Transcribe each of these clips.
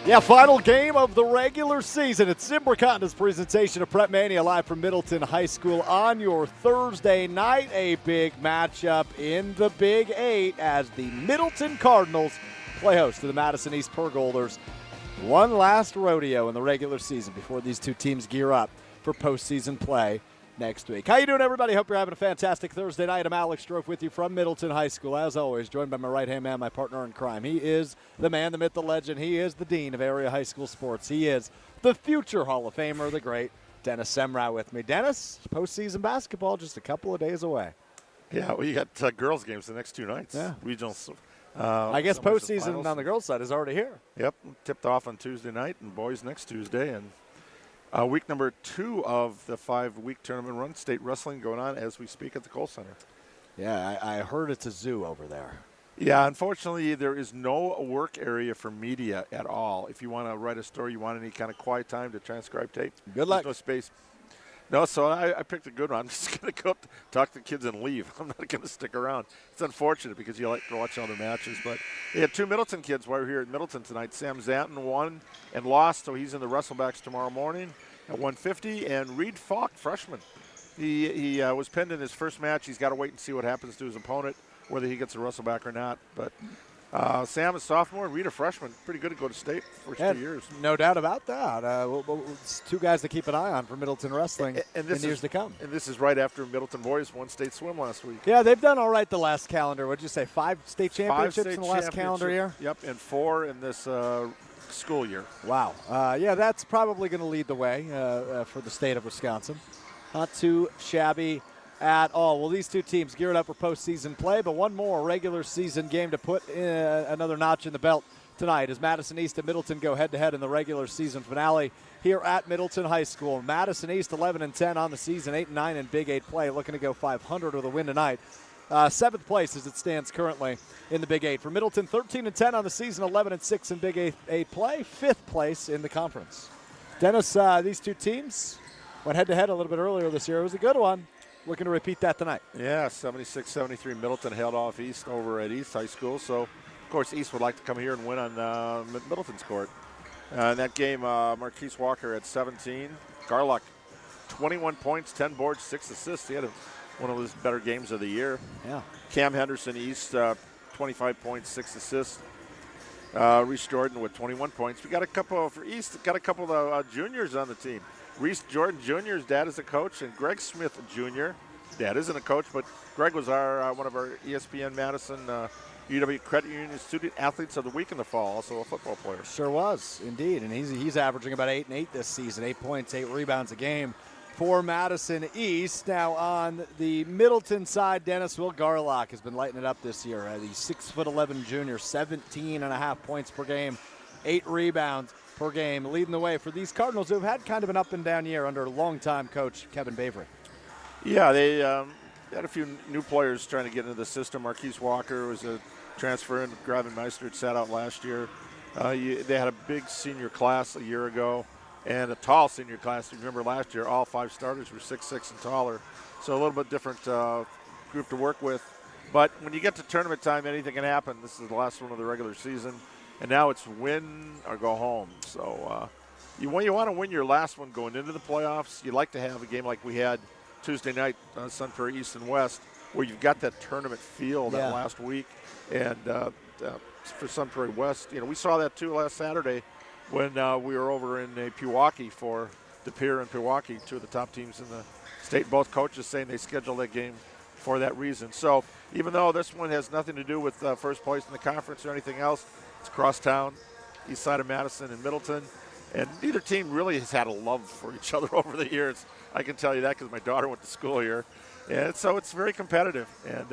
Yeah, final game of the regular season. It's Zimbrick presentation of PrepMania live from Middleton High School on your Thursday night. A big matchup in the Big 8 as the Middleton Cardinals play host to the Madison East Purgolders. One last rodeo in the regular season before these two teams gear up for postseason play next week. How you doing, everybody? Hope you're having a fantastic Thursday night. I'm Alex Strofe with you from Middleton High School, as always, joined by my right-hand man, my partner in crime. He is the man, the myth, the legend. He is the dean of area high school sports. He is the future Hall of Famer, the great Dennis Zimbrick with me. Dennis, postseason basketball just a couple of days away. Yeah, well, you got girls' games the next two nights. Yeah. Regionals. I guess postseason on the girls' side is already here. Yep, tipped off on Tuesday night, and boys next Tuesday. And week number 2 of the 5-week tournament run, state wrestling going on as we speak at the Kohl Center. Yeah, I heard it's a zoo over there. Yeah, unfortunately, there is no work area for media at all. If you want to write a story, you want any kind of quiet time to transcribe tape. Good luck. There's no space. No, so I picked a good one. I'm just going to go talk to the kids and leave. I'm not going to stick around. It's unfortunate because you like to watch all the matches. But they had 2 Middleton kids while we were here at Middleton tonight. Sam Zanton won and lost, so he's in the wrestlebacks tomorrow morning at 150. And Reed Falk, freshman. He was pinned in his first match. He's got to wait and see what happens to his opponent, whether he gets a wrestleback or not. But Sam is sophomore, Reed a freshman. Pretty good to go to state first 2 years. No doubt about that. It's 2 guys to keep an eye on for Middleton wrestling in years to come. And this is right after Middleton boys won state swim last week. Yeah, they've done all right the last calendar. What did you say, 5 state championships in the last calendar year? Yep, and 4 in this school year. Wow. Yeah, that's probably going to lead the way for the state of Wisconsin. Not too shabby at all. Well, these 2 teams geared up for postseason play, but one more regular season game to put another notch in the belt tonight as Madison East and Middleton go head-to-head in the regular season finale here at Middleton High School. Madison East 11-10 on the season, 8-9 in Big 8 play, looking to go 500 with a win tonight. 7th place as it stands currently in the Big 8. For Middleton, 13-10 on the season, 11-6 in Big 8 play, 5th place in the conference. Dennis, these 2 teams went head-to-head a little bit earlier this year. It was a good one. Looking to repeat that tonight. Yeah, 76-73 Middleton held off East over at East High School. So, of course, East would like to come here and win on Middleton's court. In that game, Marquise Walker had 17. Garlock, 21 points, 10 boards, 6 assists. He had one of his better games of the year. Yeah. Cam Henderson, East, 25 points, 6 assists. Reese Jordan with 21 points. We got a couple for East. Got a couple of juniors on the team. Reese Jordan Jr.'s dad is a coach, and Greg Smith Jr. Dad isn't a coach, but Greg was one of our ESPN Madison UW Credit Union Student Athletes of the Week in the fall, also a football player. Sure was, indeed, and he's averaging about 8 and 8 this season, 8 points, 8 rebounds a game for Madison East. Now on the Middleton side, Dennis Will Garlock has been lighting it up this year. The 6'11" junior, 17.5 points per game, 8 rebounds per game, leading the way for these Cardinals who have had kind of an up-and-down year under longtime coach Kevin Bavery. Yeah, they had a few new players trying to get into the system. Marquise Walker was a transfer in. Gravin Meister had sat out last year. They had a big senior class a year ago and a tall senior class. Remember last year, all 5 starters were 6'6" and taller. So a little bit different group to work with. But when you get to tournament time, anything can happen. This is the last one of the regular season. And now it's win or go home. So you want to win your last one going into the playoffs. You like to have a game like we had Tuesday night, Sun Prairie East and West, where you've got that tournament feel that last week. And for Sun Prairie West, we saw that too last Saturday when we were over in Pewaukee for De Pere and Pewaukee, 2 of the top teams in the state. Both coaches saying they scheduled that game for that reason. So even though this one has nothing to do with first place in the conference or anything else, it's across town, east side of Madison and Middleton. And neither team really has had a love for each other over the years. I can tell you that because my daughter went to school here. And so it's very competitive. And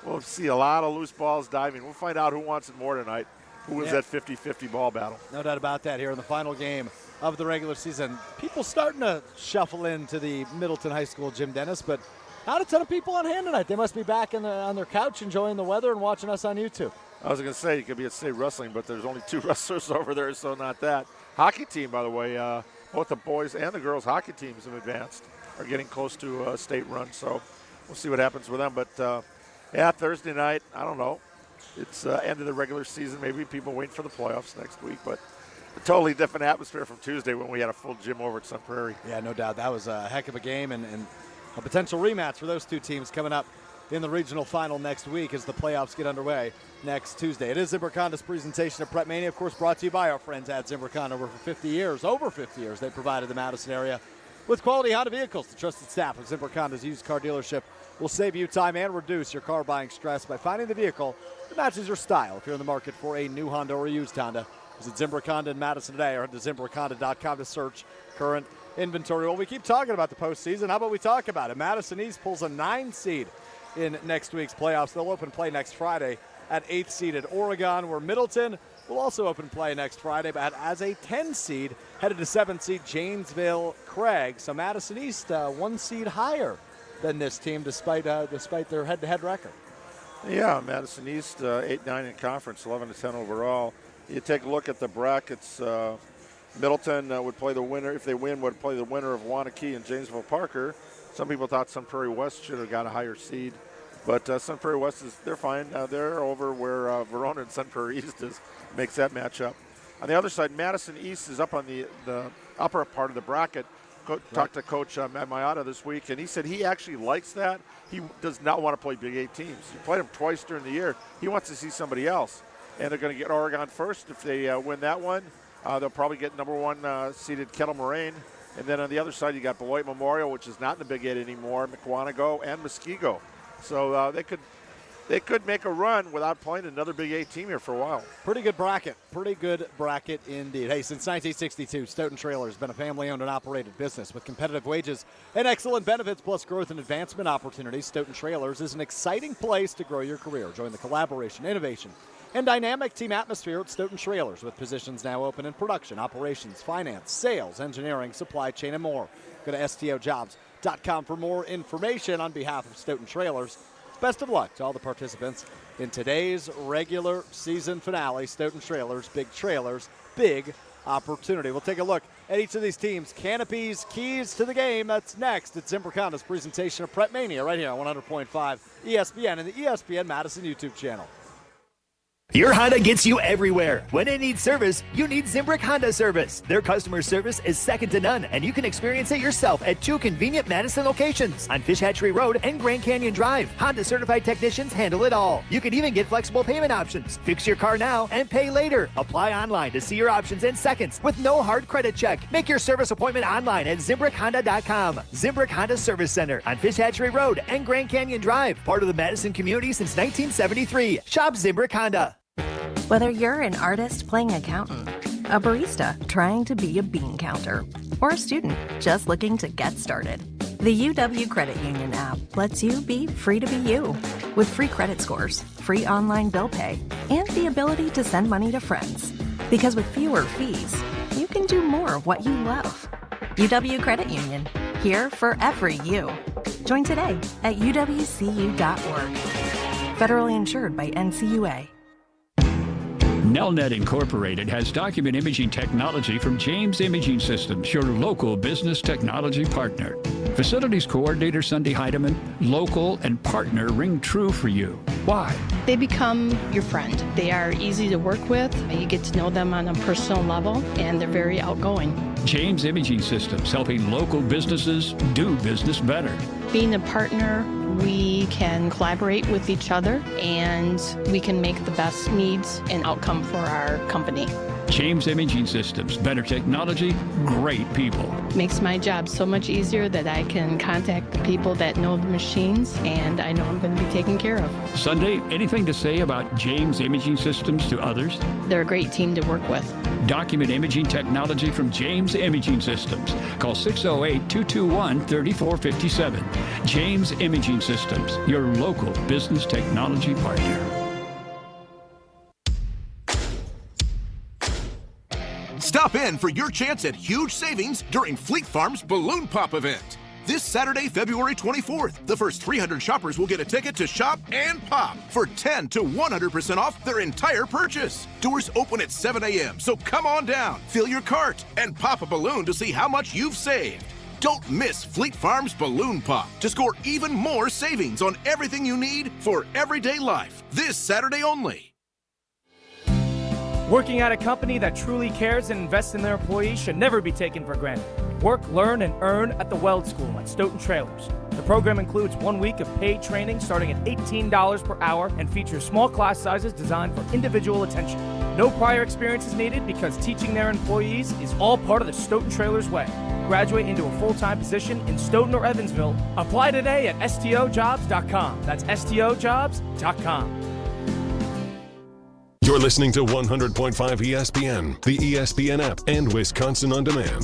we'll see a lot of loose balls diving. We'll find out who wants it more tonight, who wins that 50-50 ball battle. No doubt about that here in the final game of the regular season. People starting to shuffle into the Middleton High School gym, Dennis, but not a ton of people on hand tonight. They must be back on their couch enjoying the weather and watching us on YouTube. I was going to say you could be at state wrestling, but there's only 2 wrestlers over there, so not that. Hockey team, by the way, both the boys and the girls hockey teams have advanced, are getting close to a state run, so we'll see what happens with them. But, Thursday night, I don't know. It's end of the regular season. Maybe people wait for the playoffs next week, but a totally different atmosphere from Tuesday when we had a full gym over at Sun Prairie. Yeah, no doubt. That was a heck of a game and a potential rematch for those two teams coming up in the regional final next week as the playoffs get underway next Tuesday. It is Zimbrick Honda's presentation of PrepMania, of course, brought to you by our friends at Zimbrick Honda. Over 50 years, they provided the Madison area with quality Honda vehicles. The trusted staff of Zimbrick Honda's used car dealership will save you time and reduce your car buying stress by finding the vehicle that matches your style. If you're in the market for a new Honda or a used Honda, visit Zimbrick Honda in Madison today or head to ZimbrickHonda.com to search current inventory. Well, we keep talking about the postseason. How about we talk about it? Madison East pulls a 9 seed in next week's playoffs. They'll open play next Friday at 8th seeded Oregon, where Middleton will also open play next Friday, but as a 10 seed, headed to 7th seed Janesville Craig. So Madison East 1 seed higher than this team, despite their head-to-head record. Yeah, Madison East 8-9 in conference, 11-10 overall. You take a look at the brackets. Middleton would play the winner. If they win, would play the winner of Wanakee and Janesville Parker. Some people thought Sun Prairie West should have got a higher seed, but Sun Prairie West they're fine. They're over where Verona and Sun Prairie East makes that matchup. On the other side, Madison East is up on the upper part of the bracket. Talked to Coach Matt Mayata this week, and he said he actually likes that. He does not want to play Big 8 teams. He played them twice during the year. He wants to see somebody else, and they're going to get Oregon first. If they win that one, they'll probably get number 1 seeded Kettle Moraine. And then on the other side, you got Beloit Memorial, which is not in the Big 8 anymore, McWanago and Muskego. So they could make a run without playing another Big 8 team here for a while. Pretty good bracket indeed. Hey, since 1962, Stoughton Trailer has been a family-owned and operated business with competitive wages and excellent benefits, plus growth and advancement opportunities. Stoughton Trailers is an exciting place to grow your career. Join the collaboration, innovation, and dynamic team atmosphere at Stoughton Trailers, with positions now open in production, operations, finance, sales, engineering, supply chain, and more. Go to stojobs.com for more information. On behalf of Stoughton Trailers, best of luck to all the participants in today's regular season finale. Stoughton Trailers, big opportunity. We'll take a look at each of these teams' canopies, keys to the game. That's next. It's Zimbrick Honda's presentation of PrepMania right here on 100.5 ESPN and the ESPN Madison YouTube channel. Your Honda gets you everywhere. When it needs service, you need Zimbrick Honda service. Their customer service is second to none, and you can experience it yourself at 2 convenient Madison locations on Fish Hatchery Road and Grand Canyon Drive. Honda certified technicians handle it all. You can even get flexible payment options. Fix your car now and pay later. Apply online to see your options in seconds with no hard credit check. Make your service appointment online at ZimbrickHonda.com. Zimbrick Honda Service Center on Fish Hatchery Road and Grand Canyon Drive. Part of the Madison community since 1973. Shop Zimbrick Honda. Whether you're an artist playing accountant, a barista trying to be a bean counter, or a student just looking to get started, the UW Credit Union app lets you be free to be you. With free credit scores, free online bill pay, and the ability to send money to friends. Because with fewer fees, you can do more of what you love. UW Credit Union, here for every you. Join today at uwcu.org. Federally insured by NCUA. Nelnet Incorporated has document imaging technology from James Imaging Systems, your local business technology partner. Facilities Coordinator Sunday Heidemann, local and partner ring true for you. Why? They become your friend. They are easy to work with. You get to know them on a personal level, and they're very outgoing. James Imaging Systems, helping local businesses do business better. Being a partner, we can collaborate with each other, and we can make the best needs and outcome for our company. James Imaging Systems, better technology, great people. Makes my job so much easier that I can contact the people that know the machines, and I know I'm going to be taken care of. Sunday, anything to say about James Imaging Systems to others? They're a great team to work with. Document imaging technology from James Imaging Systems. Call 608-221-3457. James Imaging Systems, your local business technology partner. Stop in for your chance at huge savings during Fleet Farm's Balloon Pop event. This Saturday, February 24th, the first 300 shoppers will get a ticket to Shop and Pop for 10 to 100% off their entire purchase. Doors open at 7 a.m., so come on down, fill your cart, and pop a balloon to see how much you've saved. Don't miss Fleet Farm's Balloon Pop to score even more savings on everything you need for everyday life this Saturday only. Working at a company that truly cares and invests in their employees should never be taken for granted. Work, learn, and earn at the Weld School at Stoughton Trailers. The program includes 1 week of paid training starting at $18 per hour and features small class sizes designed for individual attention. No prior experience is needed because teaching their employees is all part of the Stoughton Trailers way. Graduate into a full-time position in Stoughton or Evansville. Apply today at stojobs.com. That's stojobs.com. You're listening to 100.5 ESPN, the ESPN app, and Wisconsin On Demand.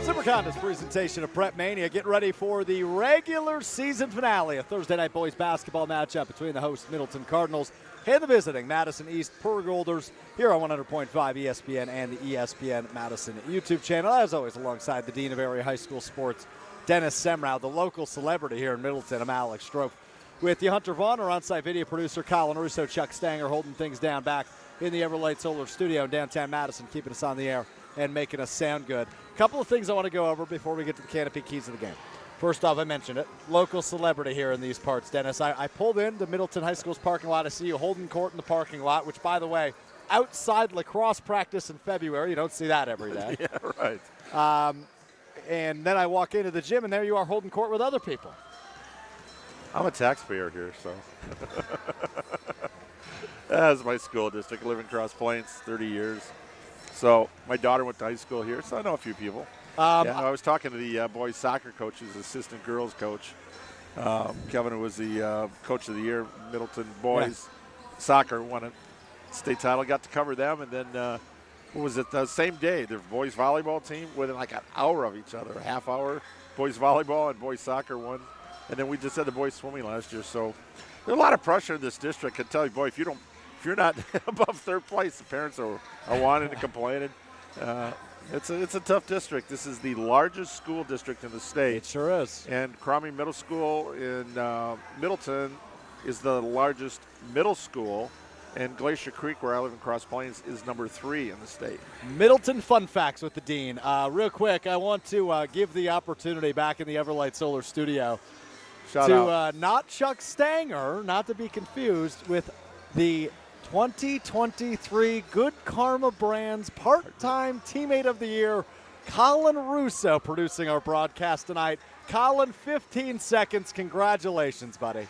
Zimbrick Honda's presentation of PrepMania. Get ready for the regular season finale, a Thursday night boys basketball matchup between the host Middleton Cardinals and the visiting Madison East Purgolders here on 100.5 ESPN and the ESPN Madison YouTube channel. As always, alongside the Dean of Area High School Sports, Dennis Semrau, the local celebrity here in Middleton. I'm Alex Strope. With the Hunter Vaughn, our on-site video producer, Colin Russo, Chuck Stanger holding things down back in the Everlight Solar Studio in downtown Madison, keeping us on the air and making us sound good. A couple of things I want to go over before we get to the Canopy Keys of the game. First off, I mentioned it, local celebrity here in these parts, Dennis. I pulled into Middleton High School's parking lot. I see you holding court in the parking lot, which, by the way, outside lacrosse practice in February, you don't see that every day. Yeah, right. And then I walk into the gym, and there you are holding court with other people. I'm a taxpayer here, so. That's my school district. I live in Cross Plains, 30 years. So my daughter went to high school here, so I know a few people. I was talking to the boys soccer coach, who's assistant girls coach. Kevin was the coach of the year, Middleton boys soccer, won a state title, got to cover them, and then what was it, the same day, the boys volleyball team within like an hour of each other, a half hour, boys volleyball and boys soccer won. And then we just had the boys swimming last year. So there's a lot of pressure in this district. I can tell you, boy, if you're not above third place, the parents are wanting and complaining. It's a tough district. This is the largest school district in the state. It sure is. And Cromie Middle School in Middleton is the largest middle school. And Glacier Creek, where I live in Cross Plains, is number 3 in the state. Middleton fun facts with the Dean. Real quick, I want to give the opportunity back in the Everlight Solar Studio to not Chuck Stanger, not to be confused with the 2023 Good Karma Brands part-time teammate of the year, Colin Russo, producing our broadcast tonight. Colin, 15 seconds. Congratulations, buddy.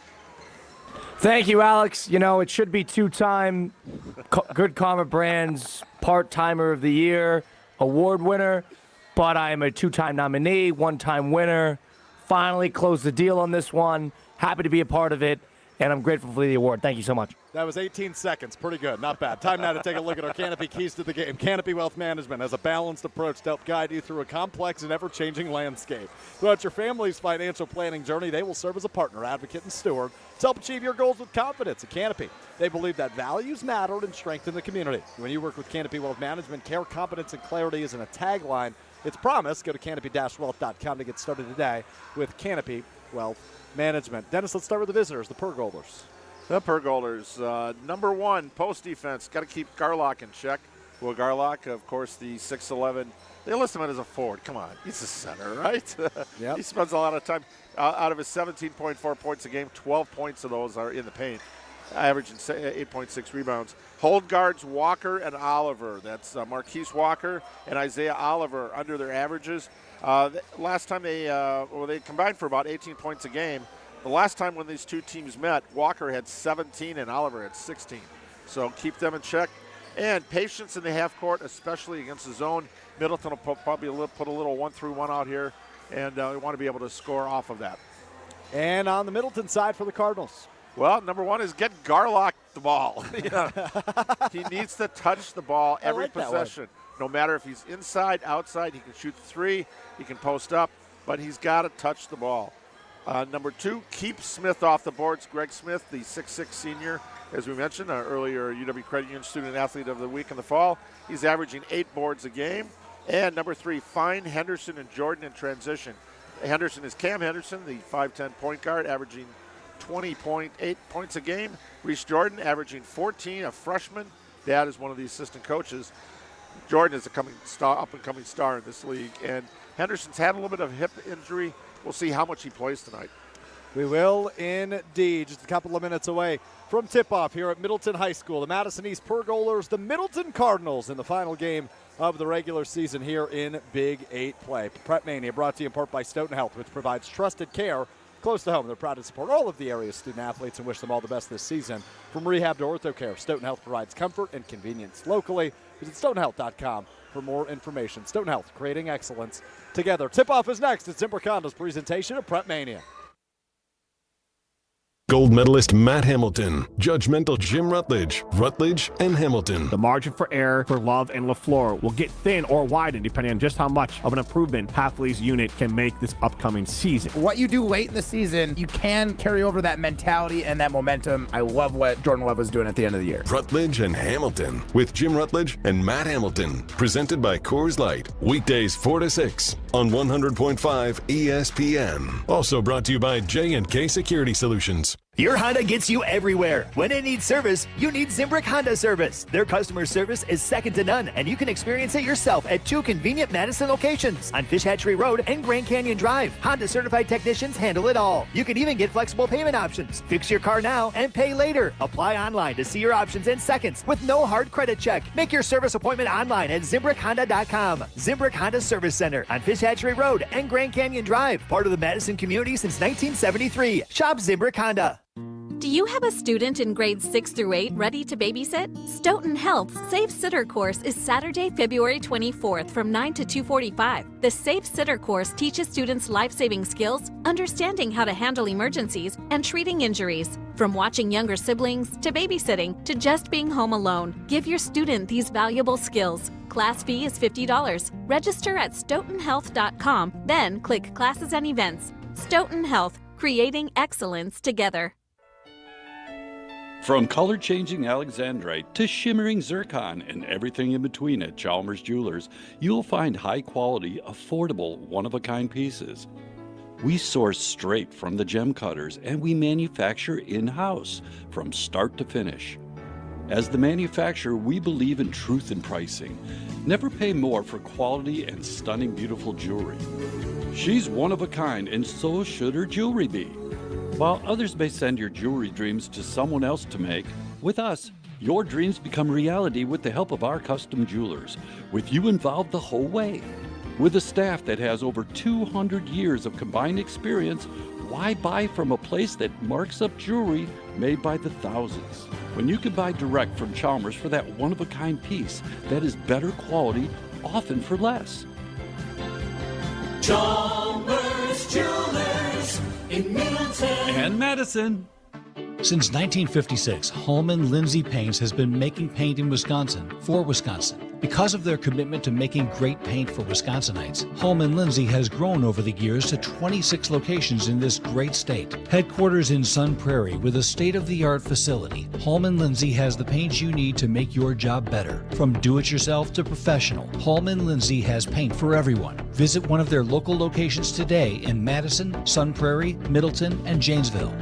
Thank you, Alex. You know, it should be two-time Good Karma Brands part-timer of the year, award winner, but I am a two-time nominee, one-time winner. Finally closed the deal on this one. Happy to be a part of it, and I'm grateful for the award. Thank you so much. That was 18 seconds. Pretty good. Not bad. Time now to take a look at our Canopy Keys to the game. Canopy Wealth Management has a balanced approach to help guide you through a complex and ever-changing landscape. Throughout your family's financial planning journey, they will serve as a partner, advocate, and steward to help achieve your goals with confidence. At Canopy, they believe that values matter and strengthen the community. When you work with Canopy Wealth Management, care, competence, and clarity isn't a tagline. It's promise. Go to canopy-wealth.com to get started today with Canopy Wealth Management. Dennis, let's start with the visitors, the Purgolders. The Purgolders, number 1, post defense. Got to keep Garlock in check. Will Garlock, of course, the 6'11". They list him as a forward. Come on, he's a center, right? Yep. He spends a lot of time. Out of his 17.4 points a game, 12 points of those are in the paint, averaging 8.6 rebounds. Hold guards Walker and Oliver. That's Marquise Walker and Isaiah Oliver under their averages. Last time they combined for about 18 points a game. The last time when these two teams met, Walker had 17 and Oliver had 16. So keep them in check. And patience in the half court, especially against the zone. Middleton will probably put a little 1-through-1 out here, and we want to be able to score off of that. And on the Middleton side for the Cardinals. Well, number 1 is get Garlock the ball. He needs to touch the ball every possession. No matter if he's inside, outside, he can shoot 3, he can post up, but he's got to touch the ball. Number 2, keep Smith off the boards. Greg Smith, the 6'6 senior, as we mentioned, our earlier UW Credit Union Student Athlete of the Week in the fall. He's averaging 8 boards a game. And number 3, find Henderson and Jordan in transition. Henderson is Cam Henderson, the 5'10 point guard, averaging 20.8 points a game. Reese Jordan averaging 14, a freshman. Dad is one of the assistant coaches. Jordan is up-and-coming star in this league. And Henderson's had a little bit of hip injury. We'll see how much he plays tonight. We will indeed. Just a couple of minutes away from tip-off here at Middleton High School. The Madison East Purgolders, the Middleton Cardinals in the final game of the regular season here in Big 8 play. PrepMania brought to you in part by Stoughton Health, which provides trusted care close to home. They're proud to support all of the area's student-athletes and wish them all the best this season. From rehab to ortho care, Stoughton Health provides comfort and convenience locally. Visit StoughtonHealth.com for more information. Stoughton Health, creating excellence together. Tip-off is next. It's Zimbrick Honda's presentation of PrepMania. Gold medalist Matt Hamilton, judgmental Jim Rutledge, and Hamilton. The margin for error for Love and LaFleur will get thin or widen depending on just how much of an improvement Hafley's unit can make this upcoming season. What you do late in the season, you can carry over that mentality and that momentum. I love what Jordan Love was doing at the end of the year. Rutledge and Hamilton with Jim Rutledge and Matt Hamilton. Presented by Coors Light. Weekdays 4 to 6 on 100.5 ESPN. Also brought to you by J&K Security Solutions. Your Honda gets you everywhere. When it needs service, you need Zimbrick Honda service. Their customer service is second to none, and you can experience it yourself at 2 convenient Madison locations on Fish Hatchery Road and Grand Canyon Drive. Honda certified technicians handle it all. You can even get flexible payment options. Fix your car now and pay later. Apply online to see your options in seconds with no hard credit check. Make your service appointment online at ZimbrickHonda.com. Zimbrick Honda Service Center on Fish Hatchery Road and Grand Canyon Drive. Part of the Madison community since 1973. Shop Zimbrick Honda. Do you have a student in grades 6 through 8 ready to babysit? Stoughton Health's Safe Sitter course is Saturday, February 24th from 9 to 2:45. The Safe Sitter course teaches students life-saving skills, understanding how to handle emergencies, and treating injuries. From watching younger siblings, to babysitting, to just being home alone, give your student these valuable skills. Class fee is $50. Register at stoughtonhealth.com, then click Classes and Events. Stoughton Health, creating excellence together. From color-changing alexandrite to shimmering zircon and everything in between at Chalmers Jewelers, you'll find high-quality, affordable, one-of-a-kind pieces. We source straight from the gem cutters, and we manufacture in-house from start to finish. As the manufacturer, we believe in truth in pricing. Never pay more for quality and stunning, beautiful jewelry. She's one of a kind, and so should her jewelry be. While others may send your jewelry dreams to someone else to make, with us, your dreams become reality with the help of our custom jewelers, with you involved the whole way. With a staff that has over 200 years of combined experience, why buy from a place that marks up jewelry made by the thousands? When you can buy direct from Chalmers for that one-of-a-kind piece that is better quality, often for less. Chalmers Jewelers in Middleton and Madison. Since 1956, Holman Lindsay Paints has been making paint in Wisconsin for Wisconsin. Because of their commitment to making great paint for Wisconsinites, Holman Lindsay has grown over the years to 26 locations in this great state. Headquarters in Sun Prairie with a state-of-the-art facility, Holman Lindsay has the paint you need to make your job better. From do-it-yourself to professional, Holman Lindsay has paint for everyone. Visit one of their local locations today in Madison, Sun Prairie, Middleton, and Janesville.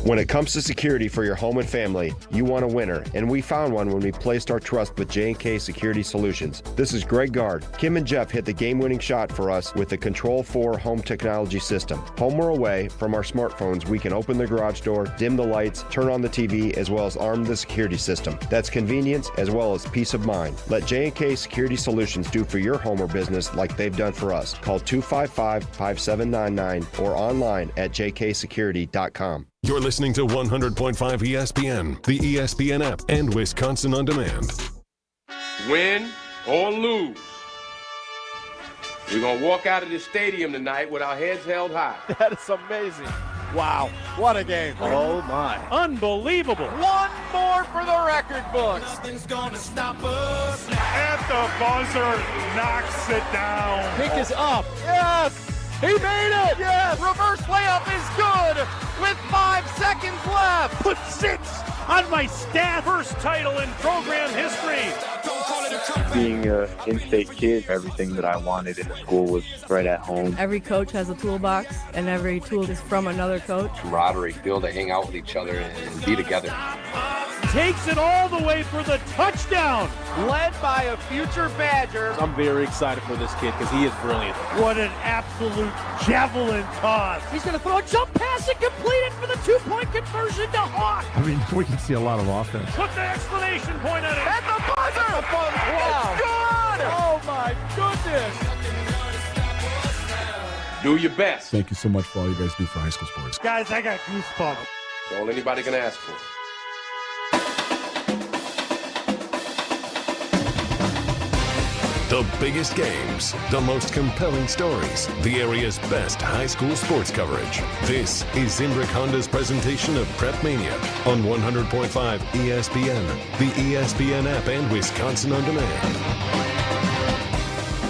When it comes to security for your home and family, you want a winner, and we found one when we placed our trust with J&K Security Solutions. This is Greg Gard. Kim and Jeff hit the game-winning shot for us with the Control 4 home technology system. Home or away, from our smartphones, we can open the garage door, dim the lights, turn on the TV, as well as arm the security system. That's convenience as well as peace of mind. Let J&K Security Solutions do for your home or business like they've done for us. Call 255-5799 or online at jksecurity.com. You're listening to 100.5 ESPN, the ESPN app, and Wisconsin On Demand. Win or lose, we're going to walk out of this stadium tonight with our heads held high. That is amazing. Wow, what a game. Oh, my. Unbelievable. One more for the record books. Nothing's gonna stop us now. At the buzzer, knocks it down. Pick is up. Yes. He made it! Yes! Reverse layup is good with 5 seconds left. Put 6 on my stat. First title in program history. Being an in-state kid, everything that I wanted in school was right at home. Every coach has a toolbox, and every tool is from another coach. Camaraderie, be able to hang out with each other and be together. takes it all the way for the touchdown. Led by a future Badger. I'm very excited for this kid because he is brilliant. What an absolute javelin toss. He's going to throw a jump pass and complete it for the 2-point conversion to Hawk. I mean, we can see a lot of offense. Put the exclamation point on it. At the buzzer. Wow. It's good. Oh, my goodness. Do your best. Thank you so much for all you guys do for high school sports. Guys, I got goosebumps. That's all anybody can ask for. The biggest games, the most compelling stories, the area's best high school sports coverage. This is Zimbrick Honda's presentation of PrepMania on 100.5 ESPN, the ESPN app, and Wisconsin On Demand.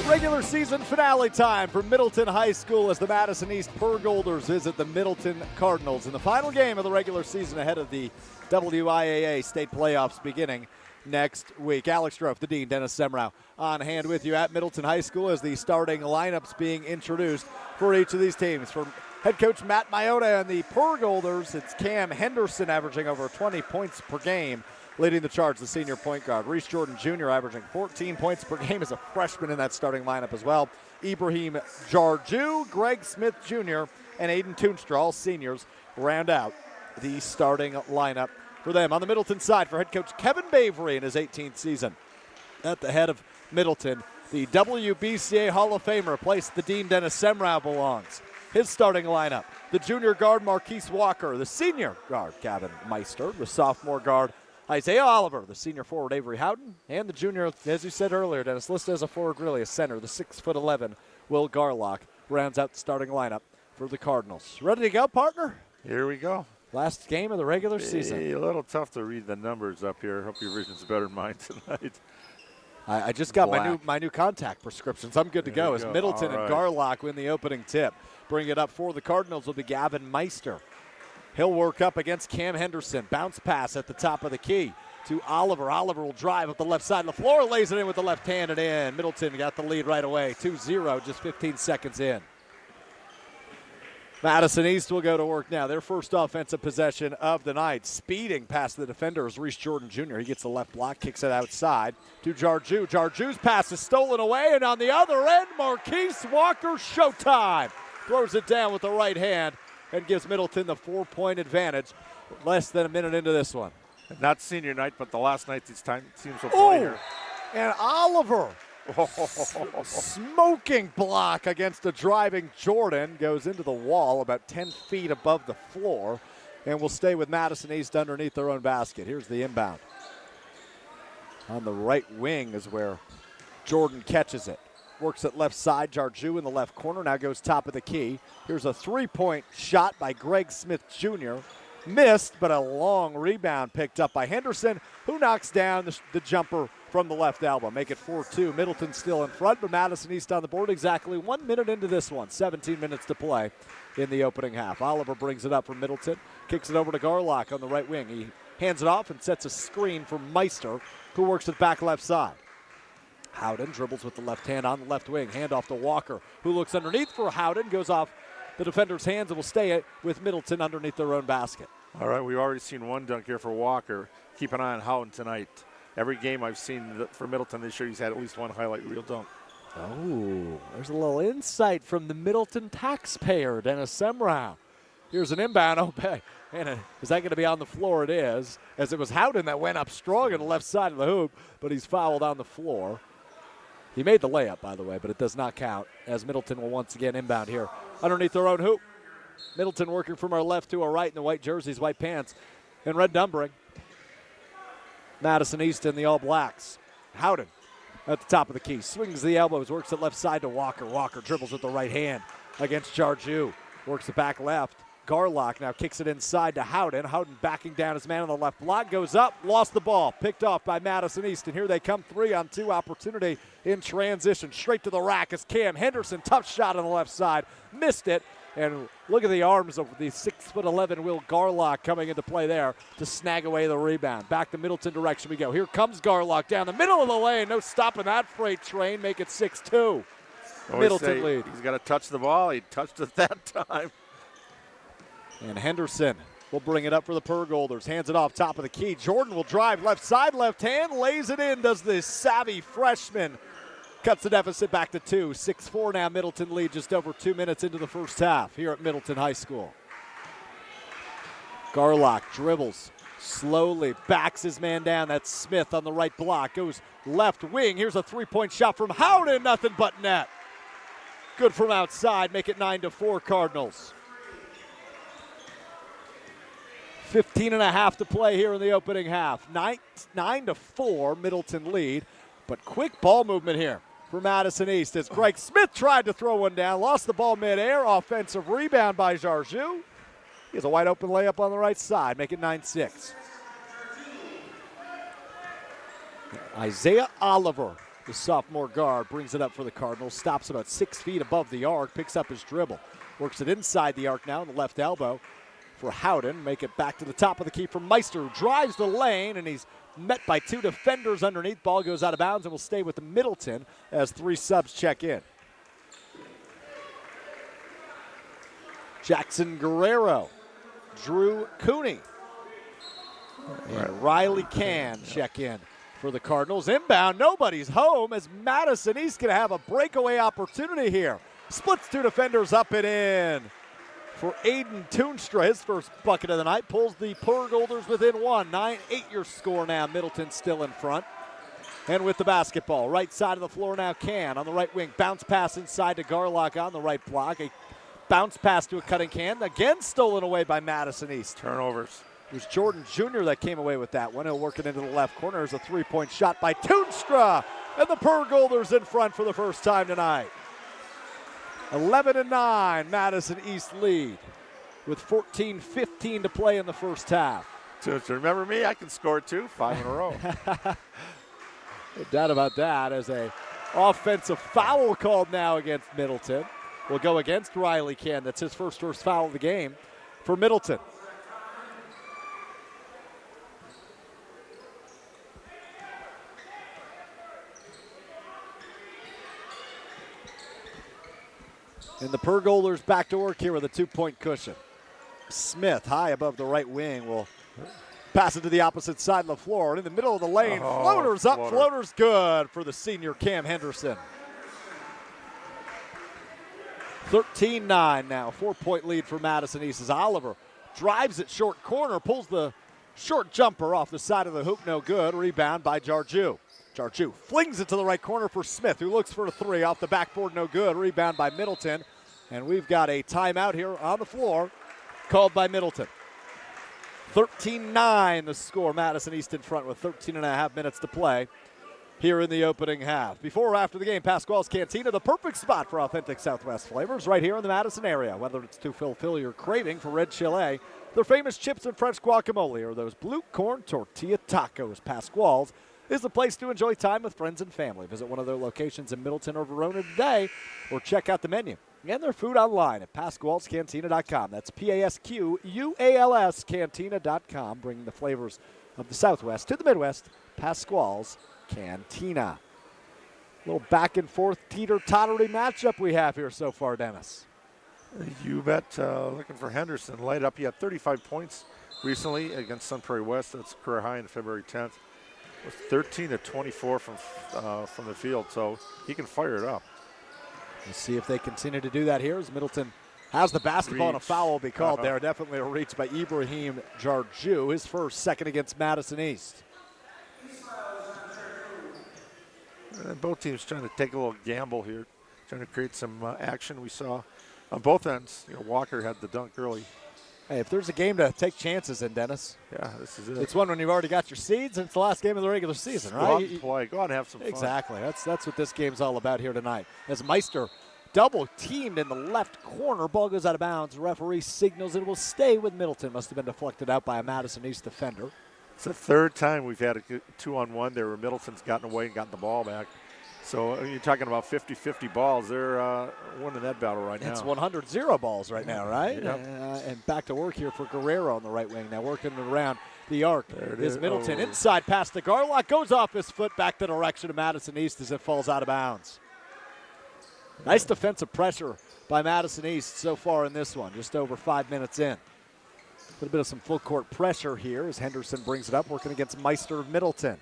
Regular season finale time for Middleton High School as the Madison East Purgolders visit the Middleton Cardinals in the final game of the regular season ahead of the WIAA state playoffs beginning next week. Alex Strofe, the Dean, Dennis Semrau on hand with you at Middleton High School as the starting lineups being introduced for each of these teams. For head coach Matt Maiota and the Purgolders, it's Cam Henderson averaging over 20 points per game, leading the charge, the senior point guard. Reese Jordan Jr. averaging 14 points per game as a freshman in that starting lineup as well. Ibrahim Jarju, Greg Smith Jr., and Aiden Toonstra, all seniors, round out the starting lineup for them. On the Middleton side, for head coach Kevin Bavery in his 18th season at the head of Middleton, the WBCA Hall of Famer, place the Dean Dennis Semrau belongs. His starting lineup, the junior guard Marquise Walker, the senior guard Gavin Meister, the sophomore guard Isaiah Oliver, the senior forward Avery Houghton, and the junior, as you said earlier, Dennis, listed as a forward, really a center, the 6'11" Will Garlock rounds out the starting lineup for the Cardinals. Ready to go, partner? Here we go. Last game of the regular season. A little tough to read the numbers up here. Hope your vision's better than mine tonight. I just got my new contact prescriptions. I'm good to go. As Middleton and Garlock win the opening tip. Bring it up for the Cardinals will be Gavin Meister. He'll work up against Cam Henderson. Bounce pass at the top of the key to Oliver. Oliver will drive up the left side of the floor, lays it in with the left hand and in. Middleton got the lead right away, 2-0, just 15 seconds in. Madison East will go to work now. Their first offensive possession of the night. Speeding past the defender is Reese Jordan Jr. He gets the left block, kicks it outside to Jarju. Jarju's pass is stolen away, and on the other end, Marquise Walker, showtime. Throws it down with the right hand and gives Middleton the 4-point advantage. Less than a minute into this one. Not senior night, but the last night these teams will play here. And Oliver, smoking block against a driving Jordan, goes into the wall about 10 feet above the floor and will stay with Madison East underneath their own basket. Here's the inbound. On the right wing is where Jordan catches it. Works at left side. Jarju in the left corner. Now goes top of the key. Here's a three-point shot by Greg Smith Jr. Missed, but a long rebound picked up by Henderson, who knocks down the jumper from the left elbow. Make it 4-2. Middleton still in front, but Madison East on the board exactly 1 minute into this one. 17 minutes to play in the opening half. Oliver brings it up for Middleton. Kicks it over to Garlock on the right wing. He hands it off and sets a screen for Meister, who works it back left side. Howden dribbles with the left hand on the left wing. Hand off to Walker, who looks underneath for Howden. Goes off the defender's hands and will stay with Middleton underneath their own basket. All right, we've already seen one dunk here for Walker. Keep an eye on Howden tonight. Every game I've seen for Middleton this year, he's had at least one highlight reel dunk. Oh, there's a little insight from the Middleton taxpayer, Dennis Semrau. Here's an inbound. Oh, and is that going to be on the floor? It is, as it was Howden that went up strong on the left side of the hoop, but he's fouled on the floor. He made the layup, by the way, but it does not count, as Middleton will once again inbound here underneath their own hoop. Middleton working from our left to our right in the white jerseys, white pants, and red numbering. Madison East in the All Blacks. Howden at the top of the key. Swings the elbows, works it left side to Walker. Walker dribbles with the right hand against Jarju. Works it back left. Garlock now kicks it inside to Howden. Howden backing down his man on the left block. Goes up, lost the ball. Picked off by Madison East. And here they come, 3-on-2 opportunity in transition. Straight to the rack is Cam Henderson. Tough shot on the left side. Missed it. And look at the arms of the 6'11" Will Garlock coming into play there to snag away the rebound. Back the Middleton direction we go. Here comes Garlock down the middle of the lane. No stopping that freight train. Make it 6-2. Middleton lead. He's got to touch the ball. He touched it that time. And Henderson will bring it up for the Purgolders. Hands it off top of the key. Jordan will drive left side, left hand, lays it in, does the savvy freshman. Cuts the deficit back to 2. 6-4 now, Middleton lead just over 2 minutes into the first half here at Middleton High School. Garlock dribbles slowly, backs his man down. That's Smith on the right block. Goes left wing. Here's a three-point shot from Howden. Nothing but net. Good from outside. Make it 9-4 Cardinals. 15.5 to play here in the opening half. 9-4 Middleton lead. But quick ball movement here for Madison East as Greg Smith tried to throw one down. Lost the ball midair. Offensive rebound by Jarju. He has a wide open layup on the right side. Make it 9-6. Isaiah Oliver, the sophomore guard, brings it up for the Cardinals. Stops about 6 feet above the arc. Picks up his dribble. Works it inside the arc now on the left elbow for Howden. Make it back to the top of the key for Meister, who drives the lane, and he's met by 2 defenders underneath. Ball goes out of bounds and will stay with the Middleton as 3 subs check in. Jackson Guerrero, Drew Cooney, and Riley Can check in for the Cardinals. Inbound, nobody's home as Madison East going to have a breakaway opportunity here. Splits 2 defenders up and in for Aiden Toonstra. His first bucket of the night pulls the Purgolders within 1. 9-8 your score now. Middleton still in front. And with the basketball, right side of the floor now, Can on the right wing. Bounce pass inside to Garlock on the right block. A bounce pass to a cutting Can. Again stolen away by Madison East. Turnovers. It was Jordan Jr. that came away with that one. He'll work it into the left corner. There's a 3-point shot by Toonstra. And the Purgolders in front for the first time tonight. 11-9, Madison East lead with 14-15 to play in the first half. So remember me, I can score 2, 5 in a row. No doubt about that, as a offensive foul called now against Middleton. Will go against Riley Can. That's his first foul of the game for Middleton. And the Purgolders back to work here with a 2-point cushion. Smith, high above the right wing, will pass it to the opposite side of the floor. And in the middle of the lane, floaters up, floaters good for the senior Cam Henderson. 13-9 now, 4-point lead for Madison East as Oliver drives it short corner, pulls the short jumper off the side of the hoop, no good. Rebound by Jarju. Jarju flings it to the right corner for Smith, who looks for a 3 off the backboard, no good. Rebound by Middleton. And we've got a timeout here on the floor called by Middleton. 13-9 the score. Madison East in front with 13.5 minutes to play here in the opening half. Before or after the game, Pasquale's Cantina, the perfect spot for authentic Southwest flavors right here in the Madison area. Whether it's to fulfill your craving for red chile, their famous chips and French guacamole, or those blue corn tortilla tacos, Pasquale's is the place to enjoy time with friends and family. Visit one of their locations in Middleton or Verona today, or check out the menu and their food online at PasqualsCantina.com. That's Pasquals Cantina.com, bringing the flavors of the Southwest to the Midwest. Pasqual's Cantina. A little back and forth teeter-tottery matchup we have here so far, Dennis. You bet. Looking for Henderson. Light up. He had 35 points recently against Sun Prairie West. That's career high on February 10th. It was 13-24 from the field, so he can fire it up. Let's see if they continue to do that here as Middleton has the basketball and a foul will be called there. Definitely a reach by Ibrahim Jarju, his first, second against Madison East. And both teams trying to take a little gamble here, trying to create some action. We saw on both ends, Walker had the dunk early. Hey, if there's a game to take chances in, Dennis. Yeah, this is it. It's one when you've already got your seeds, and it's the last game of the regular season, right? Go out and play. Go out and have some fun. Exactly. That's what this game's all about here tonight. As Meister double-teamed in the left corner, ball goes out of bounds. Referee signals it will stay with Middleton. Must have been deflected out by a Madison East defender. It's the third time we've had a 2-on-1 there where Middleton's gotten away and gotten the ball back. So you're talking about 50-50 balls. They're winning that battle right now. It's 100-0 balls right now, right? Yep. And back to work here for Guerrero on the right wing. Now working around the arc is Middleton. Inside pass to Garlock. Goes off his foot back the direction of Madison East as it falls out of bounds. Nice defensive pressure by Madison East so far in this one. Just over 5 minutes in. little bit of some full court pressure here as Henderson brings it up, working against Meister of Middleton.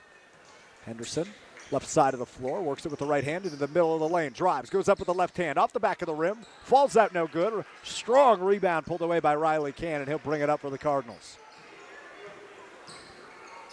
Henderson, left side of the floor, works it with the right hand into the middle of the lane, drives, goes up with the left hand, off the back of the rim, falls out no good. Strong rebound pulled away by Riley Cann, and he'll bring it up for the Cardinals.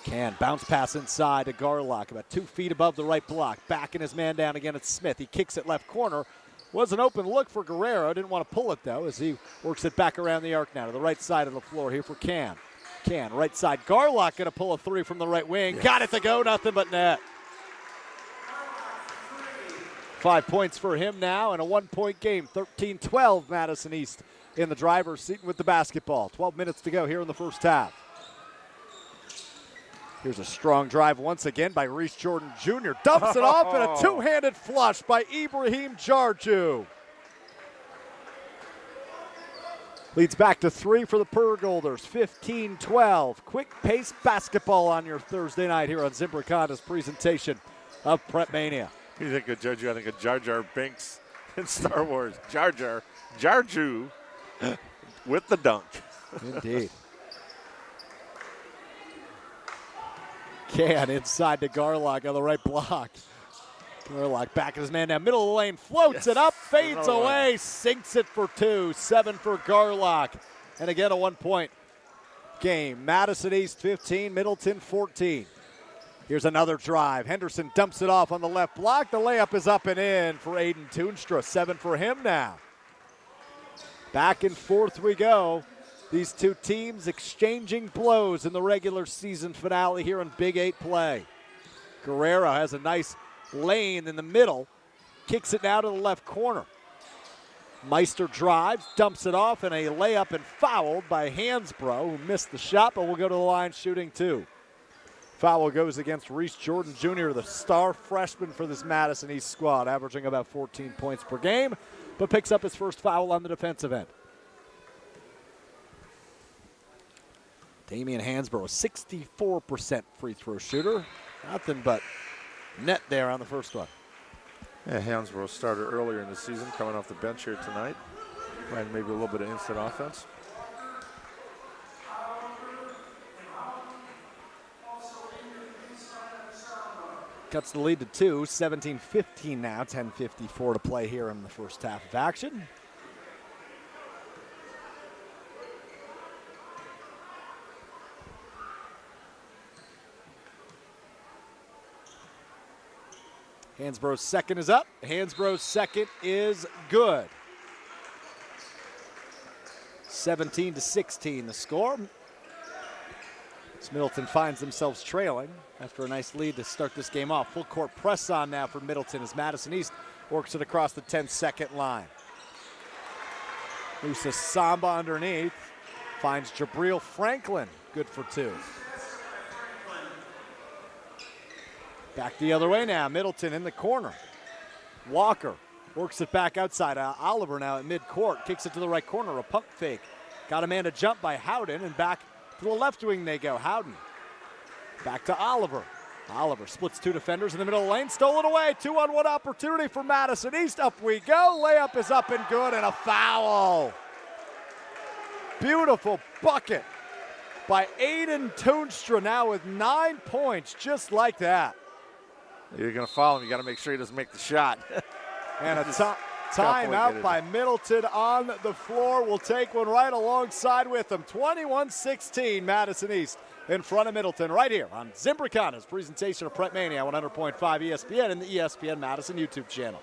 Cann, bounce pass inside to Garlock, about 2 feet above the right block. Backing his man down again, it's Smith. He kicks it left corner. Was an open look for Guerrero. Didn't want to pull it, though, as he works it back around the arc now to the right side of the floor here for Cann. Cann, right side. Garlock going to pull a three from the right wing. Yes. Got it to go, nothing but net. 5 points for him now and a 1-point game. 13-12 Madison East in the driver's seat with the basketball. 12 minutes to go here in the first half. Here's a strong drive once again by Reese Jordan Jr. Dumps it off and a two-handed flush by Ibrahim Jarju. Leads back to 3 for the Purgolders, 15-12. Quick-paced basketball on your Thursday night here on Zimbrick Honda's presentation of PrepMania. You think of Jarju, I think of Jar Jar Binks in Star Wars. Jar Jar, Jarju with the dunk. Indeed. Cann inside to Garlock on the right block. Garlock back at his man down, middle of the lane, floats it up, fades away, sinks it for 2. 7 for Garlock. And again, a 1-point game. Madison East 15, Middleton 14. Here's another drive. Henderson dumps it off on the left block. The layup is up and in for Aiden Toonstra. 7 for him now. Back and forth we go. These two teams exchanging blows in the regular season finale here in Big 8 play. Guerrero has a nice lane in the middle. Kicks it now to the left corner. Meister drives, dumps it off, and a layup and fouled by Hansbrough, who missed the shot, but will go to the line shooting 2. Foul goes against Reese Jordan Jr., the star freshman for this Madison East squad, averaging about 14 points per game, but picks up his first foul on the defensive end. Damian Hansbrough, a 64% free throw shooter. Nothing but net there on the first one. Yeah, Hansbrough started earlier in the season, coming off the bench here tonight. And maybe a little bit of instant offense. Cuts the lead to 2, 17-15 now, 10:54 to play here in the first half of action. Hansbrough's second is up. Hansbrough's second is good. 17-16 the score. As Middleton finds themselves trailing after a nice lead to start this game off. Full court press on now for Middleton as Madison East works it across the 10-second line. Musa Samba underneath. Finds Jabril Franklin. Good for 2. Back the other way now. Middleton in the corner. Walker works it back outside. Oliver now at midcourt. Kicks it to the right corner. A pump fake. Got a man to jump by Howden, and back to the left wing they go. Howden back to Oliver. Oliver splits 2 defenders in the middle of the lane. Stole it away. 2-on-1 opportunity for Madison East. Up we go. Layup is up and good, and a foul. Beautiful bucket by Aiden Toonstra now with 9 points, just like that. You're going to foul him. You got to make sure he doesn't make the shot. And a timeout by Middleton on the floor. We'll take one right alongside with them. 21-16, Madison East in front of Middleton right here on Zimbrick Honda's presentation of PrepMania 100.5 ESPN and the ESPN Madison YouTube channel.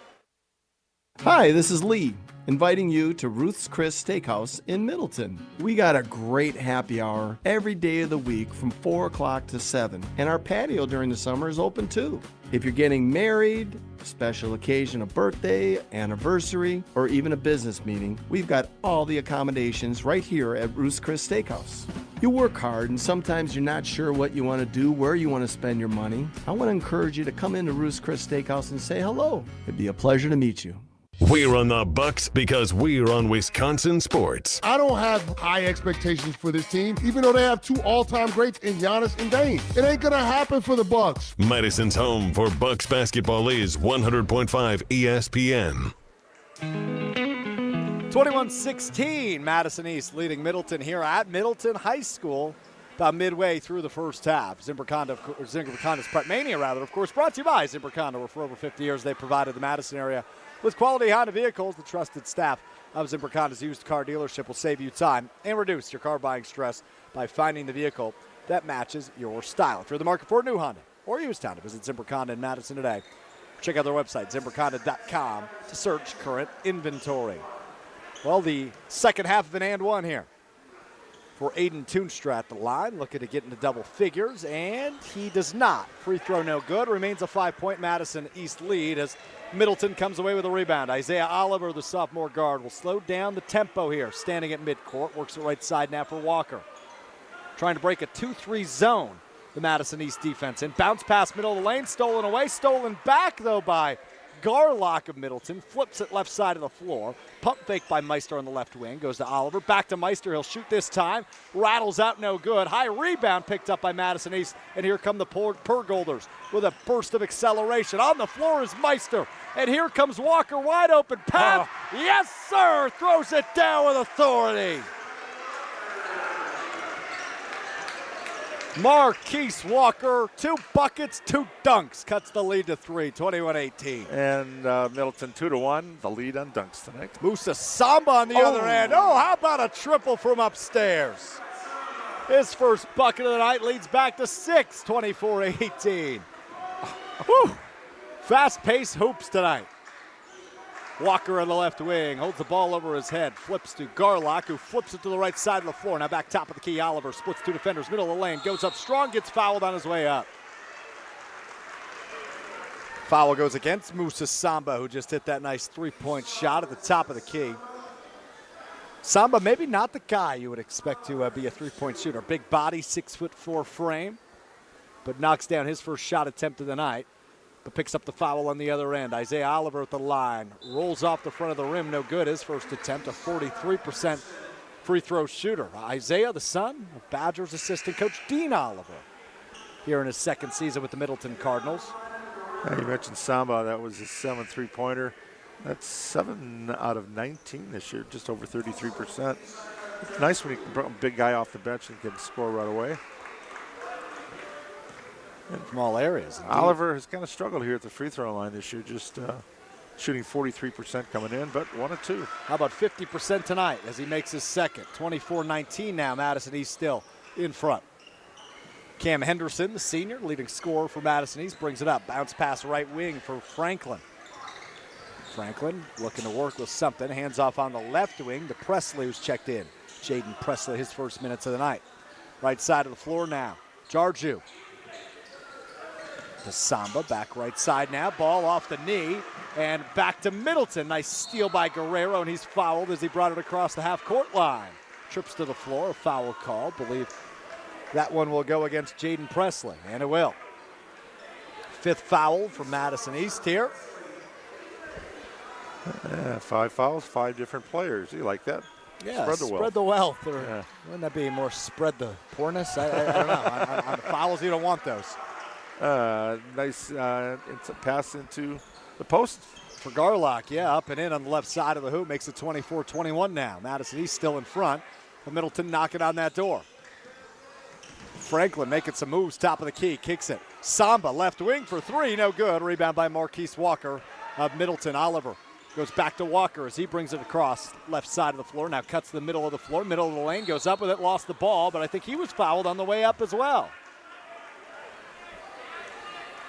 Hi, this is Lee, inviting you to Ruth's Chris Steakhouse in Middleton. We got a great happy hour every day of the week from 4 o'clock to 7, and our patio during the summer is open too. If you're getting married, special occasion, a birthday, anniversary, or even a business meeting, we've got all the accommodations right here at Ruth's Chris Steakhouse. You work hard and sometimes you're not sure what you want to do, where you want to spend your money. I want to encourage you to come into Ruth's Chris Steakhouse and say hello. It'd be a pleasure to meet you. We're on the Bucks because we're on Wisconsin sports. I don't have high expectations for this team, even though they have 2 all-time greats in Giannis and Dame. It ain't gonna happen for the Bucks. Madison's home for Bucks basketball is 100.5 ESPN. 21-16, Madison East leading Middleton here at Middleton High School about midway through the first half. Zimbrick Honda's PrepMania, of course, brought to you by Zimbrick Honda, where for over 50 years they provided the Madison area with quality Honda vehicles. The trusted staff of Zimbrick Honda's used car dealership will save you time and reduce your car buying stress by finding the vehicle that matches your style. If you're in the market for a new Honda or used Honda, visit Zimbrick Honda in Madison today. Check out their website, ZimbrickHonda.com, to search current inventory. Well, the second half of an and one here for Aiden Toonstra at the line, looking to get into double figures, and he does not. Free throw no good. Remains a 5-point Madison East lead as Middleton comes away with a rebound. Isaiah Oliver, the sophomore guard, will slow down the tempo here, standing at midcourt. Works the right side now for Walker. Trying to break a 2-3 zone, the Madison East defense. And bounce pass middle of the lane, stolen away. Stolen back, though, by Garlock of Middleton. Flips it left side of the floor. Pump fake by Meister on the left wing. Goes to Oliver. Back to Meister. He'll shoot this time. Rattles out, no good. High rebound picked up by Madison East. And here come the Purgolders with a burst of acceleration. On the floor is Meister. And here comes Walker, wide open path. Yes, sir. Throws it down with authority. Marquise Walker, 2 buckets, 2 dunks, cuts the lead to 3, 21-18. And Middleton 2-1, the lead on dunks tonight. Musa Samba on the other end. Oh, how about a triple from upstairs? His first bucket of the night leads back to 6, 24-18. Fast-paced hoops tonight. Walker on the left wing, holds the ball over his head, flips to Garlock, who flips it to the right side of the floor. Now back top of the key, Oliver splits 2 defenders, middle of the lane, goes up strong, gets fouled on his way up. Foul goes against Musa Samba, who just hit that nice 3-point shot at the top of the key. Samba, maybe not the guy you would expect to be a 3-point shooter. Big body, 6'4" frame, but knocks down his first shot attempt of the night. But picks up the foul on the other end. Isaiah Oliver at the line. Rolls off the front of the rim, no good. His first attempt, a 43% free throw shooter. Isaiah, the son of Badgers assistant coach Dean Oliver, here in his second season with the Middleton Cardinals. You mentioned Samba, that was his 7th three-pointer. That's 7 out of 19 this year, just over 33%. It's nice when you can bring a big guy off the bench and can score right away. From all areas. Indeed. Oliver has kind of struggled here at the free throw line this year, just shooting 43% coming in, but 1 of 2. How about 50% tonight as he makes his second? 24-19 now, Madison East still in front. Cam Henderson, the senior, leading scorer for Madison East, brings it up. Bounce pass right wing for Franklin. Franklin looking to work with something. Hands off on the left wing to Presley, who's checked in. Jaden Presley, his first minutes of the night. Right side of the floor now. Jarju. To Samba, back right side now. Ball off the knee and back to Middleton. Nice steal by Guerrero, and he's fouled as he brought it across the half-court line. Trips to the floor, a foul call. Believe that one will go against Jaden Presley, and it will. 5th foul for Madison East here. 5 fouls, 5 different players. You like that? Yeah, spread the wealth. Spread the wealth. Or wouldn't that be more spread the poorness? I don't know. On fouls, you don't want those. Nice it's a pass into the post. For Garlock, up and in on the left side of the hoop. Makes it 24-21 now. Madison East still in front. Middleton knocking on that door. Franklin making some moves, top of the key, kicks it. Samba, left wing for 3, no good. Rebound by Marquise Walker of Middleton. Oliver goes back to Walker as he brings it across left side of the floor. Now cuts the middle of the floor, middle of the lane, goes up with it, lost the ball, but I think he was fouled on the way up as well.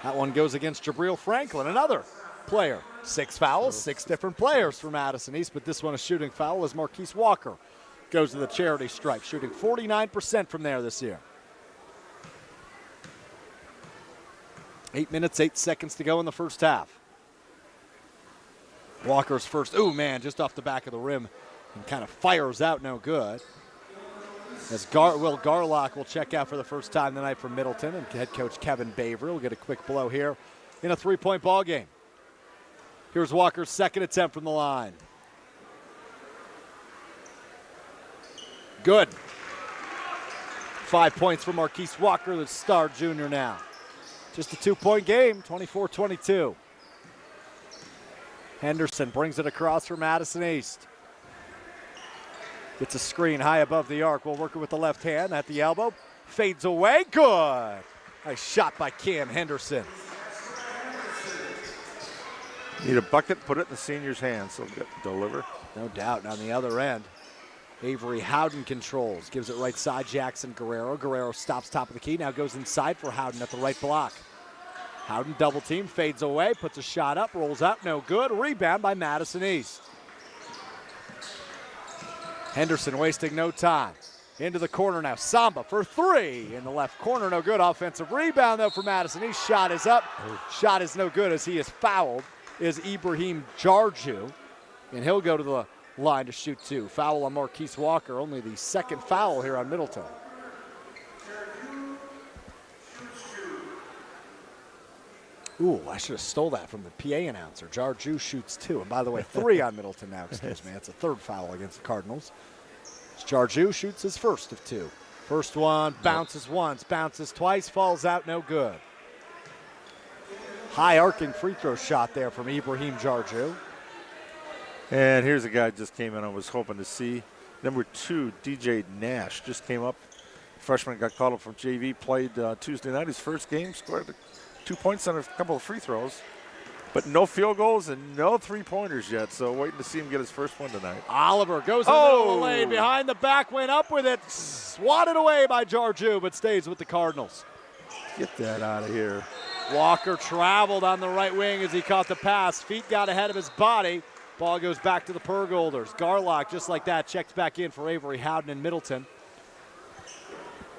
That one goes against Jabril Franklin, another player. 6 fouls, 6 different players for Madison East, but this one a shooting foul as Marquise Walker goes to the charity stripe, shooting 49% from there this year. 8 minutes, 8 seconds to go in the first half. Walker's first, just off the back of the rim and kind of fires out, no good. As Will Garlock will check out for the first time tonight from Middleton, and head coach Kevin Baver will get a quick blow here in a 3-point ball game. Here's Walker's second attempt from the line. Good. 5 points for Marquise Walker, the star junior now. Just a 2-point game, 24-22. Henderson brings it across for Madison East. Gets a screen high above the arc. We'll work it with the left hand at the elbow. Fades away. Good. Nice shot by Cam Henderson. Need a bucket, put it in the senior's hands. So deliver. No doubt. And on the other end, Avery Howden controls. Gives it right side, Jackson Guerrero. Guerrero stops top of the key. Now goes inside for Howden at the right block. Howden double team, fades away, puts a shot up, rolls up, no good. Rebound by Madison East. Henderson wasting no time. Into the corner now. Samba for three. In the left corner, no good. Offensive rebound, though, for Madison East. Shot is up. Shot is no good as he is fouled, is Ibrahim Jarju. And he'll go to the line to shoot two. Foul on Marquise Walker. Only the second foul here on Middleton. Ooh, I should have stole that from the PA announcer. Jarju shoots two. And by the way, three on Middleton now, excuse me. That's a third foul against the Cardinals. Jarju shoots his first of two. First one, bounces once, bounces twice, falls out, no good. High arcing free throw shot there from Ibrahim Jarju. And here's a guy just came in I was hoping to see. Number 2, DJ Nash, just came up. Freshman got called up from JV, played Tuesday night, his first game, scored 2 points on a couple of free throws. But no field goals and no three-pointers yet, so waiting to see him get his first one tonight. Oliver goes in the middle of the lane, behind the back, went up with it, swatted away by Jarju, but stays with the Cardinals. Get that out of here. Walker traveled on the right wing as he caught the pass. Feet got ahead of his body. Ball goes back to the Purgolders. Garlock, just like that, checks back in for Avery Howden in Middleton.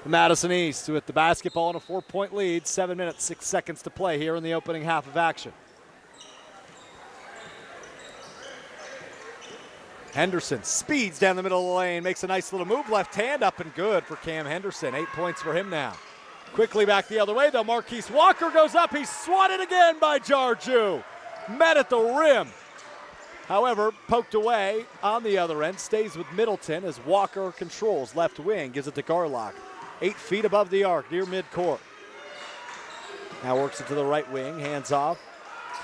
Madison East with the basketball in a 4-point lead. 7 minutes, 6 seconds to play here in the opening half of action. Henderson speeds down the middle of the lane, makes a nice little move, left hand up and good for Cam Henderson. 8 points for him now. Quickly back the other way, though. Marquise Walker goes up. He's swatted again by Jarju. Met at the rim. However, poked away on the other end. Stays with Middleton as Walker controls left wing. Gives it to Garlock. 8 feet above the arc, near midcourt. Now works it to the right wing, hands off.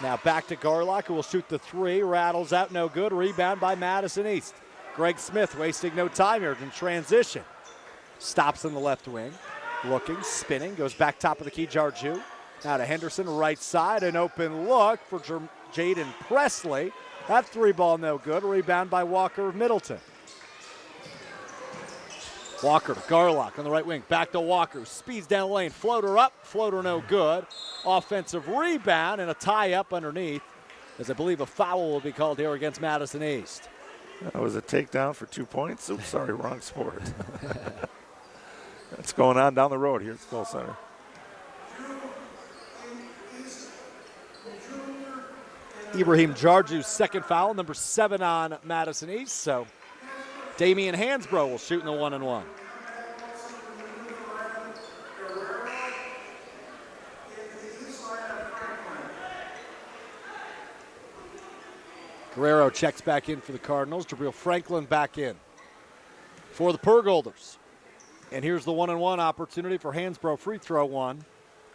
Now back to Garlock, who will shoot the three. Rattles out, no good. Rebound by Madison East. Greg Smith wasting no time here in transition. Stops in the left wing. Looking, spinning, goes back top of the key, Jarju. Now to Henderson, right side, an open look for Jaden Presley. That three ball no good. Rebound by Walker of Middleton. Walker to Garlock on the right wing. Back to Walker. Speeds down the lane. Floater up. Floater no good. Offensive rebound and a tie up underneath, as I believe a foul will be called here against Madison East. That was a takedown for 2 points. Oops, sorry, wrong sport. That's going on down the road here at Skull Center. Ibrahim Jarju's second foul, number 7 on Madison East. So Damian Hansbrough will shoot in the 1-and-1. Guerrero checks back in for the Cardinals. Jabril Franklin back in for the Purgolders. And here's the 1-and-1 opportunity for Hansbrough. Free throw one.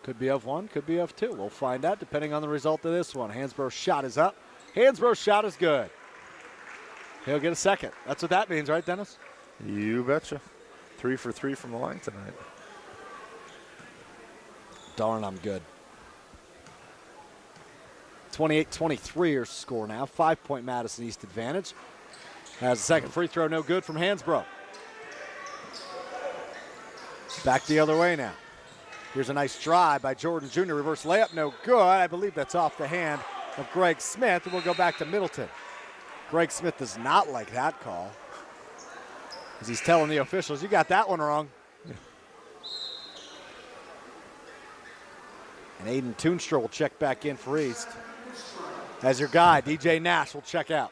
Could be of one, could be of two. We'll find out depending on the result of this one. Hansbrough's shot is up. Hansbrough's shot is good. He'll get a second. That's what that means, right, Dennis? You betcha. 3 for 3 from the line tonight. Darn, I'm good. 28-23 your score now. 5-point Madison East advantage. Has a second free throw, no good from Hansbrough. Back the other way now. Here's a nice drive by Jordan Jr. Reverse layup, no good. I believe that's off the hand of Greg Smith, and we'll go back to Middleton. Greg Smith does not like that call, as he's telling the officials, you got that one wrong. And Aiden Toonstra will check back in for East. As your guy, DJ Nash will check out.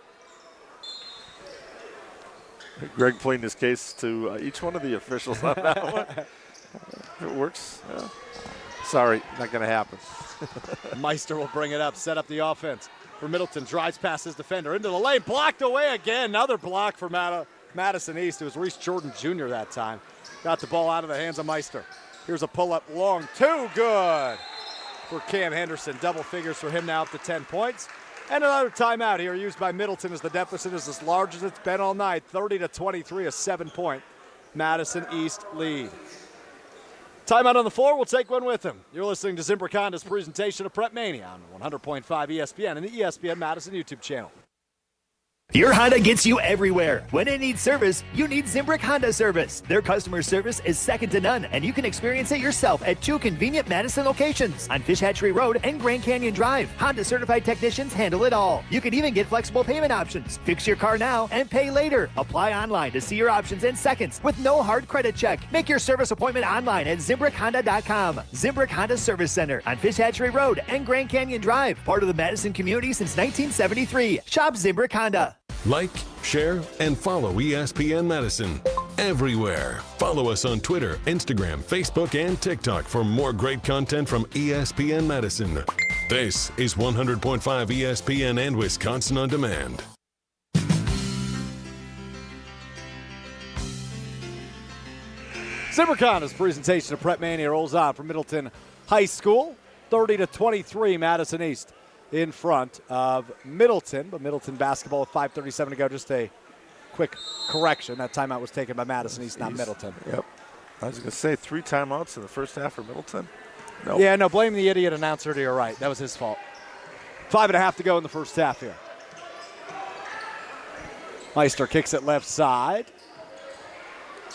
Greg pleading his case to each one of the officials on that one. If it works, sorry, not going to happen. Meister will bring it up, set up the offense for Middleton. Drives past his defender into the lane, blocked away again. Another block for Madison East. It was Reese Jordan Jr. that time. Got the ball out of the hands of Meister. Here's a pull-up long, too good for Cam Henderson. Double figures for him now up to 10 points. And another timeout here used by Middleton as the deficit is as large as it's been all night. 30-23, a 7-point Madison East lead. Timeout on the floor. We'll take one with him. You're listening to Zimbrick Honda's presentation of PrepMania on 100.5 ESPN and the ESPN Madison YouTube channel. Your Honda gets you everywhere. When it needs service, you need Zimbrick Honda service. Their customer service is second to none, and you can experience it yourself at 2 convenient Madison locations on Fish Hatchery Road and Grand Canyon Drive. Honda certified technicians handle it all. You can even get flexible payment options. Fix your car now and pay later. Apply online to see your options in seconds with no hard credit check. Make your service appointment online at ZimbrickHonda.com. Zimbrick Honda Service Center on Fish Hatchery Road and Grand Canyon Drive. Part of the Madison community since 1973. Shop Zimbrick Honda. Like, share, and follow ESPN Madison everywhere. Follow us on Twitter, Instagram, Facebook, and TikTok for more great content from ESPN Madison. This is 100.5 ESPN and Wisconsin On Demand. Zimbrick Honda's presentation of PrepMania rolls on from Middleton High School. 30-23, Madison East in front of Middleton, but Middleton basketball with 5:37 to go. Just a quick correction. That timeout was taken by Madison East, not Middleton. Yep. I was going to say 3 timeouts in the first half for Middleton. Nope. Yeah, no, blame the idiot announcer to your right. That was his fault. 5.5 to go in the first half here. Meister kicks it left side.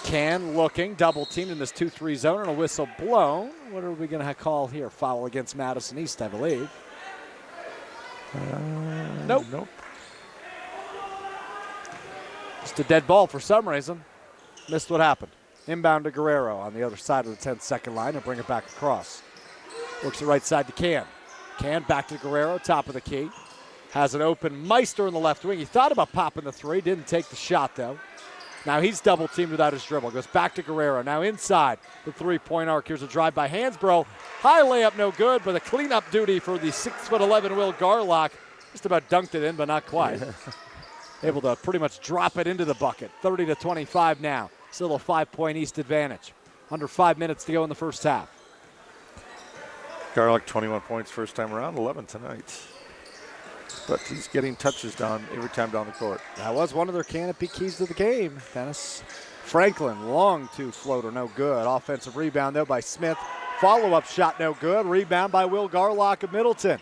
Can looking, double teamed in this 2-3 zone and a whistle blown. What are we going to call here? Foul against Madison East, I believe. Nope. Just a dead ball for some reason. Missed what happened. Inbound to Guerrero on the other side of the 10-second line and bring it back across. Works the right side to Can. Can back to Guerrero, top of the key. Has an open Meister in the left wing. He thought about popping the 3, didn't take the shot though. Now he's double teamed without his dribble. Goes back to Guerrero. Now inside the 3-point arc. Here's a drive by Hansbrough. High layup, no good, but a cleanup duty for the 6'11" Will Garlock. Just about dunked it in, but not quite. Able to pretty much drop it into the bucket. 30-25 now. Still a 5-point East advantage. Under 5 minutes to go in the first half. Garlock 21 points first time around, 11 tonight. But he's getting touches down every time down the court. That was one of their canopy keys to the game, Dennis. Franklin, long 2 floater, no good. Offensive rebound, though, by Smith. Follow-up shot, no good. Rebound by Will Garlock of Middleton.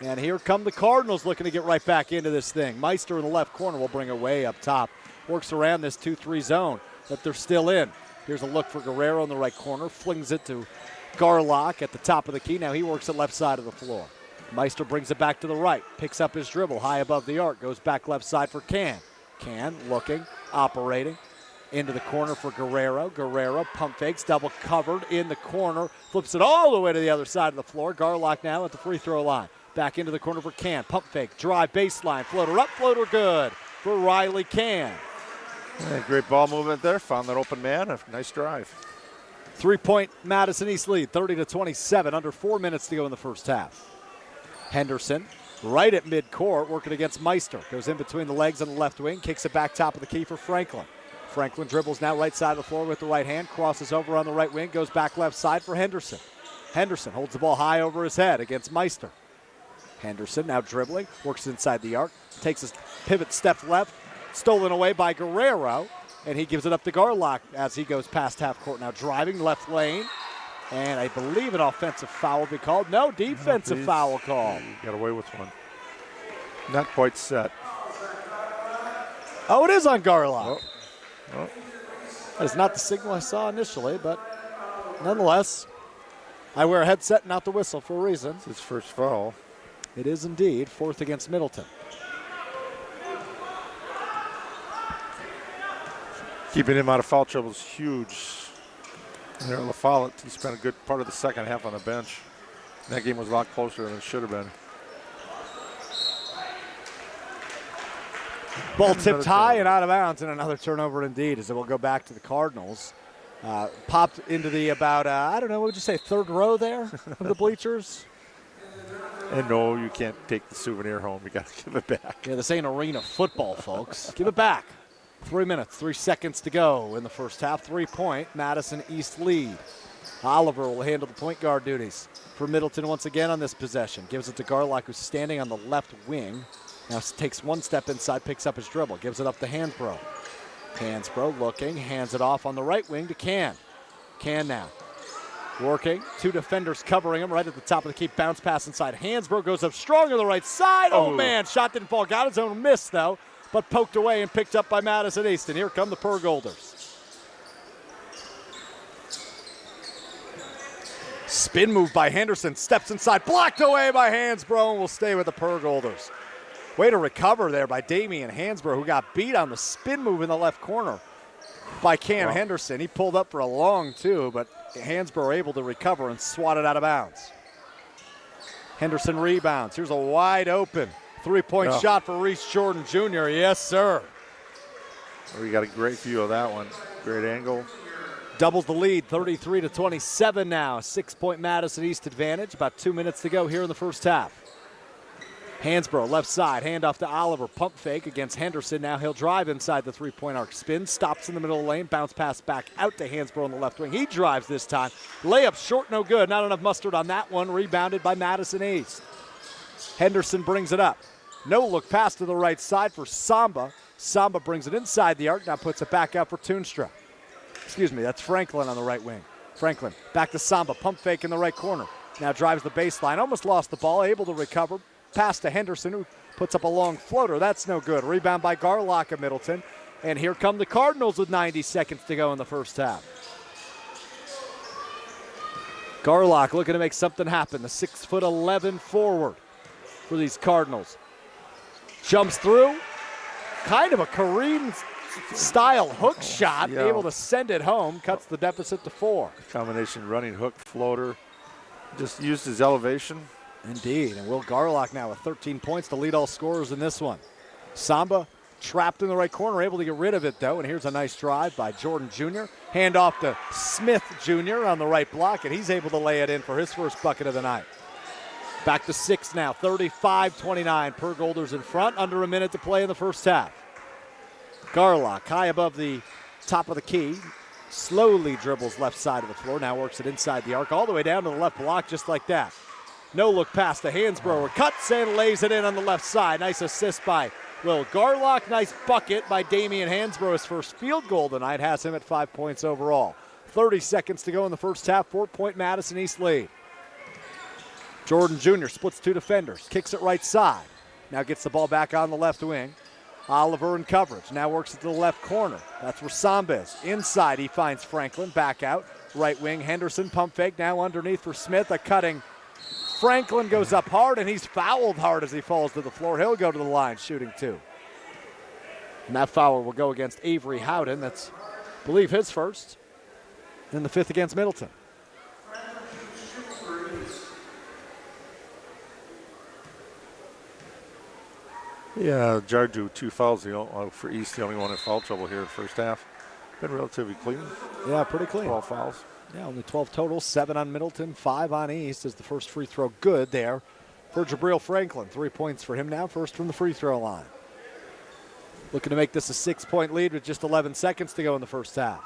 And here come the Cardinals looking to get right back into this thing. Meister in the left corner will bring it way up top. Works around this 2-3 zone that they're still in. Here's a look for Guerrero in the right corner. Flings it to Garlock at the top of the key. Now he works at left side of the floor. Meister brings it back to the right. Picks up his dribble high above the arc. Goes back left side for Can. Can looking, operating. Into the corner for Guerrero. Guerrero pump fakes, double covered in the corner. Flips it all the way to the other side of the floor. Garlock now at the free throw line. Back into the corner for Can. Pump fake, drive, baseline, floater up, floater good for Riley Can. Yeah, great ball movement there. Found that open man. A nice drive. 3-point Madison East lead, 30-27. Under 4 minutes to go in the first half. Henderson right at midcourt working against Meister. Goes in between the legs on the left wing. Kicks it back top of the key for Franklin. Franklin dribbles now right side of the floor with the right hand. Crosses over on the right wing. Goes back left side for Henderson. Henderson holds the ball high over his head against Meister. Henderson now dribbling, works inside the arc, takes his pivot step left, stolen away by Guerrero, and he gives it up to Garlock as he goes past half court. Now driving left lane, and I believe an offensive foul will be called. No, defensive foul called. Got away with one. Not quite set. Oh, it is on Garlock. Oh. That is not the signal I saw initially, but nonetheless, I wear a headset, not the whistle, for a reason. It's his first foul. It is indeed. 4th against Middleton. Keeping him out of foul trouble is huge. There, LaFollette, he spent a good part of the second half on the bench. That game was a lot closer than it should have been. Ball tipped high and out of bounds, and another turnover indeed, as it will go back to the Cardinals. Popped into the about, I don't know, what would you say, 3rd row there of the bleachers? And no, you can't take the souvenir home. You got to give it back. Yeah, this ain't arena football, folks. Give it back. 3 minutes, 3 seconds to go in the first half. 3-point Madison East lead. Oliver will handle the point guard duties for Middleton once again on this possession. Gives it to Garlock, who's standing on the left wing. Now takes one step inside, picks up his dribble, gives it up to Hansbrough. Hansbrough looking, hands it off on the right wing to Can. Can now working, 2 defenders covering him right at the top of the key. Bounce pass inside. Hansbrough goes up strong on the right side. Oh man, shot didn't fall. Got his own miss though, but poked away and picked up by Madison East. And here come the Purgolders. Spin move by Henderson, steps inside, blocked away by Hansbrough, and will stay with the Purgolders. Way to recover there by Damian Hansbrough, who got beat on the spin move in the left corner by Cam Henderson. He pulled up for a long two, but Hansbrough able to recover and swat it out of bounds. Henderson rebounds. Here's a wide open three-point shot for Reese Jordan Jr. Yes, sir. We got a great view of that one. Great angle. Doubles the lead, 33-27 now. 6-point Madison East advantage. About 2 minutes to go here in the first half. Hansbrough, left side, handoff to Oliver. Pump fake against Henderson. Now he'll drive inside the three-point arc. Spin, stops in the middle of the lane. Bounce pass back out to Hansbrough on the left wing. He drives this time. Layup short, no good. Not enough mustard on that one. Rebounded by Madison East. Henderson brings it up. No look pass to the right side for Samba. Samba brings it inside the arc. Now puts it back out for Toonstra. Excuse me, that's Franklin on the right wing. Franklin back to Samba. Pump fake in the right corner. Now drives the baseline. Almost lost the ball. Able to recover. Pass to Henderson, who puts up a long floater. That's no good. Rebound by Garlock of Middleton. And here come the Cardinals with 90 seconds to go in the first half. Garlock looking to make something happen. The 6'11" forward for these Cardinals. Jumps through. Kind of a Kareem-style hook shot. Yeah. Able to send it home. Cuts the deficit to 4. Combination running hook, floater. Just used his elevation. Indeed, and Will Garlock now with 13 points to lead all scorers in this one. Samba trapped in the right corner, able to get rid of it though, and here's a nice drive by Jordan Jr. Hand off to Smith Jr. on the right block, and he's able to lay it in for his first bucket of the night. Back to 6 now, 35-29. Purgolders in front, under a minute to play in the first half. Garlock high above the top of the key, slowly dribbles left side of the floor, now works it inside the arc, all the way down to the left block just like that. No look pass to Hansbrough. Cuts and lays it in on the left side. Nice assist by Will Garlock. Nice bucket by Damian Hansbrough. His first field goal tonight has him at 5 points overall. 30 seconds to go in the first half. 4-point Madison East lead. Jordan Jr. splits 2 defenders. Kicks it right side. Now gets the ball back on the left wing. Oliver in coverage. Now works it to the left corner. That's where Samba is. Inside he finds Franklin. Back out. Right wing. Henderson pump fake. Now underneath for Smith. A cutting Franklin goes up hard, and he's fouled hard as he falls to the floor. He'll go to the line, shooting 2. And that foul will go against Avery Howden. That's, I believe, his first. And the 5th against Middleton. Yeah, Jardu 2 fouls for East, the only one in foul trouble here in the first half. Been relatively clean. Yeah, pretty clean. 12 fouls. Yeah, only 12 total, 7 on Middleton, 5 on East as the first free throw good there for Jabril Franklin. 3 points for him now, first from the free throw line. Looking to make this a 6-point lead with just 11 seconds to go in the first half.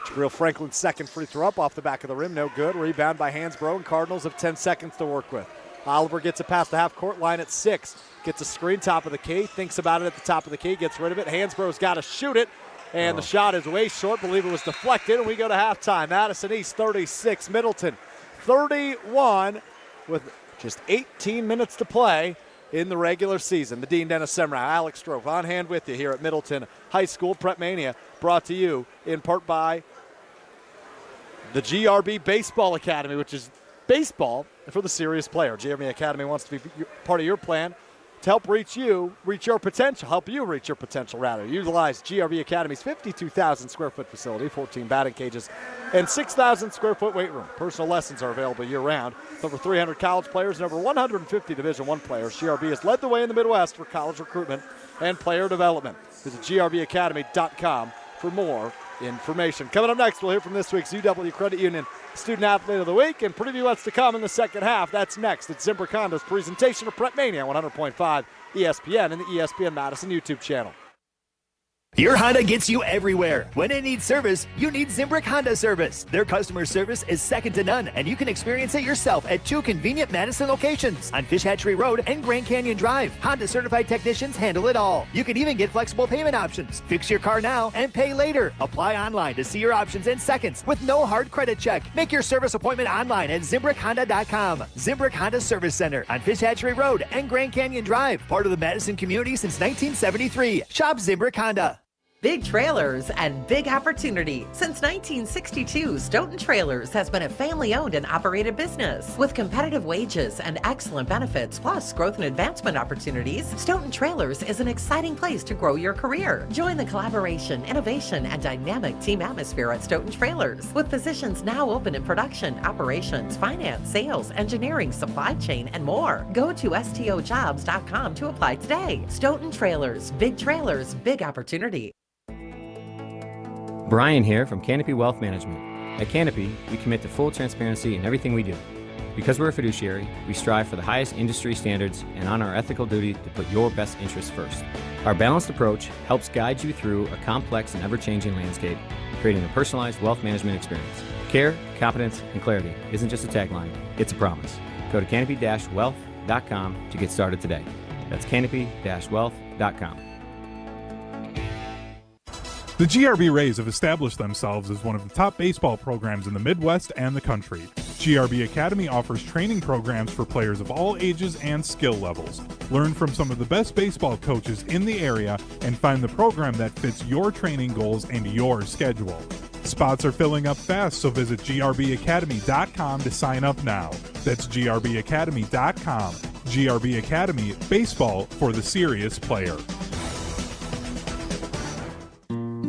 Jabril Franklin's second free throw up off the back of the rim, no good. Rebound by Hansbrough, and Cardinals have 10 seconds to work with. Oliver gets it past the half-court line at 6. Gets a screen, top of the key, thinks about it at the top of the key, gets rid of it. Hansbrough's got to shoot it. And the shot is way short. Believe it was deflected, and we go to halftime. Madison East 36, Middleton 31 with just 18 minutes to play in the regular season. The Dean Dennis Semrau, Alex Strofe on hand with you here at Middleton High School. PrepMania brought to you in part by the GRB Baseball Academy, which is baseball for the serious player. GRB Academy wants to be part of your plan to help reach your potential, help you reach your potential, rather. Utilize GRB Academy's 52,000 square foot facility, 14 batting cages, and 6,000 square foot weight room. Personal lessons are available year round. Over 300 college players and over 150 Division I players. GRB has led the way in the Midwest for college recruitment and player development. Visit grbacademy.com for more information. Coming up next, we'll hear from this week's UW Credit Union Student Athlete of the Week and preview what's to come in the second half. That's next. It's Zimbrick Honda's presentation of PrepMania 100.5 ESPN and the ESPN Madison YouTube channel. Your Honda gets you everywhere. When it needs service, you need Zimbrick Honda service. Their customer service is second to none, and you can experience it yourself at 2 convenient Madison locations on Fish Hatchery Road and Grand Canyon Drive. Honda certified technicians handle it all. You can even get flexible payment options. Fix your car now and pay later. Apply online to see your options in seconds with no hard credit check. Make your service appointment online at ZimbrickHonda.com. Zimbrick Honda Service Center on Fish Hatchery Road and Grand Canyon Drive. Part of the Madison community since 1973. Shop Zimbrick Honda. Big trailers and big opportunity. Since 1962, Stoughton Trailers has been a family-owned and operated business. With competitive wages and excellent benefits, plus growth and advancement opportunities, Stoughton Trailers is an exciting place to grow your career. Join the collaboration, innovation, and dynamic team atmosphere at Stoughton Trailers. With positions now open in production, operations, finance, sales, engineering, supply chain, and more. Go to stojobs.com to apply today. Stoughton Trailers, big opportunity. Brian here from Canopy Wealth Management. At Canopy, we commit to full transparency in everything we do. Because we're a fiduciary, we strive for the highest industry standards and on our ethical duty to put your best interests first. Our balanced approach helps guide you through a complex and ever-changing landscape, creating a personalized wealth management experience. Care, competence, and clarity isn't just a tagline, it's a promise. Go to canopy-wealth.com to get started today. That's canopy-wealth.com. The GRB Rays have established themselves as one of the top baseball programs in the Midwest and the country. GRB Academy offers training programs for players of all ages and skill levels. Learn from some of the best baseball coaches in the area and find the program that fits your training goals and your schedule. Spots are filling up fast, so visit grbacademy.com to sign up now. That's grbacademy.com. GRB Academy, baseball for the serious player.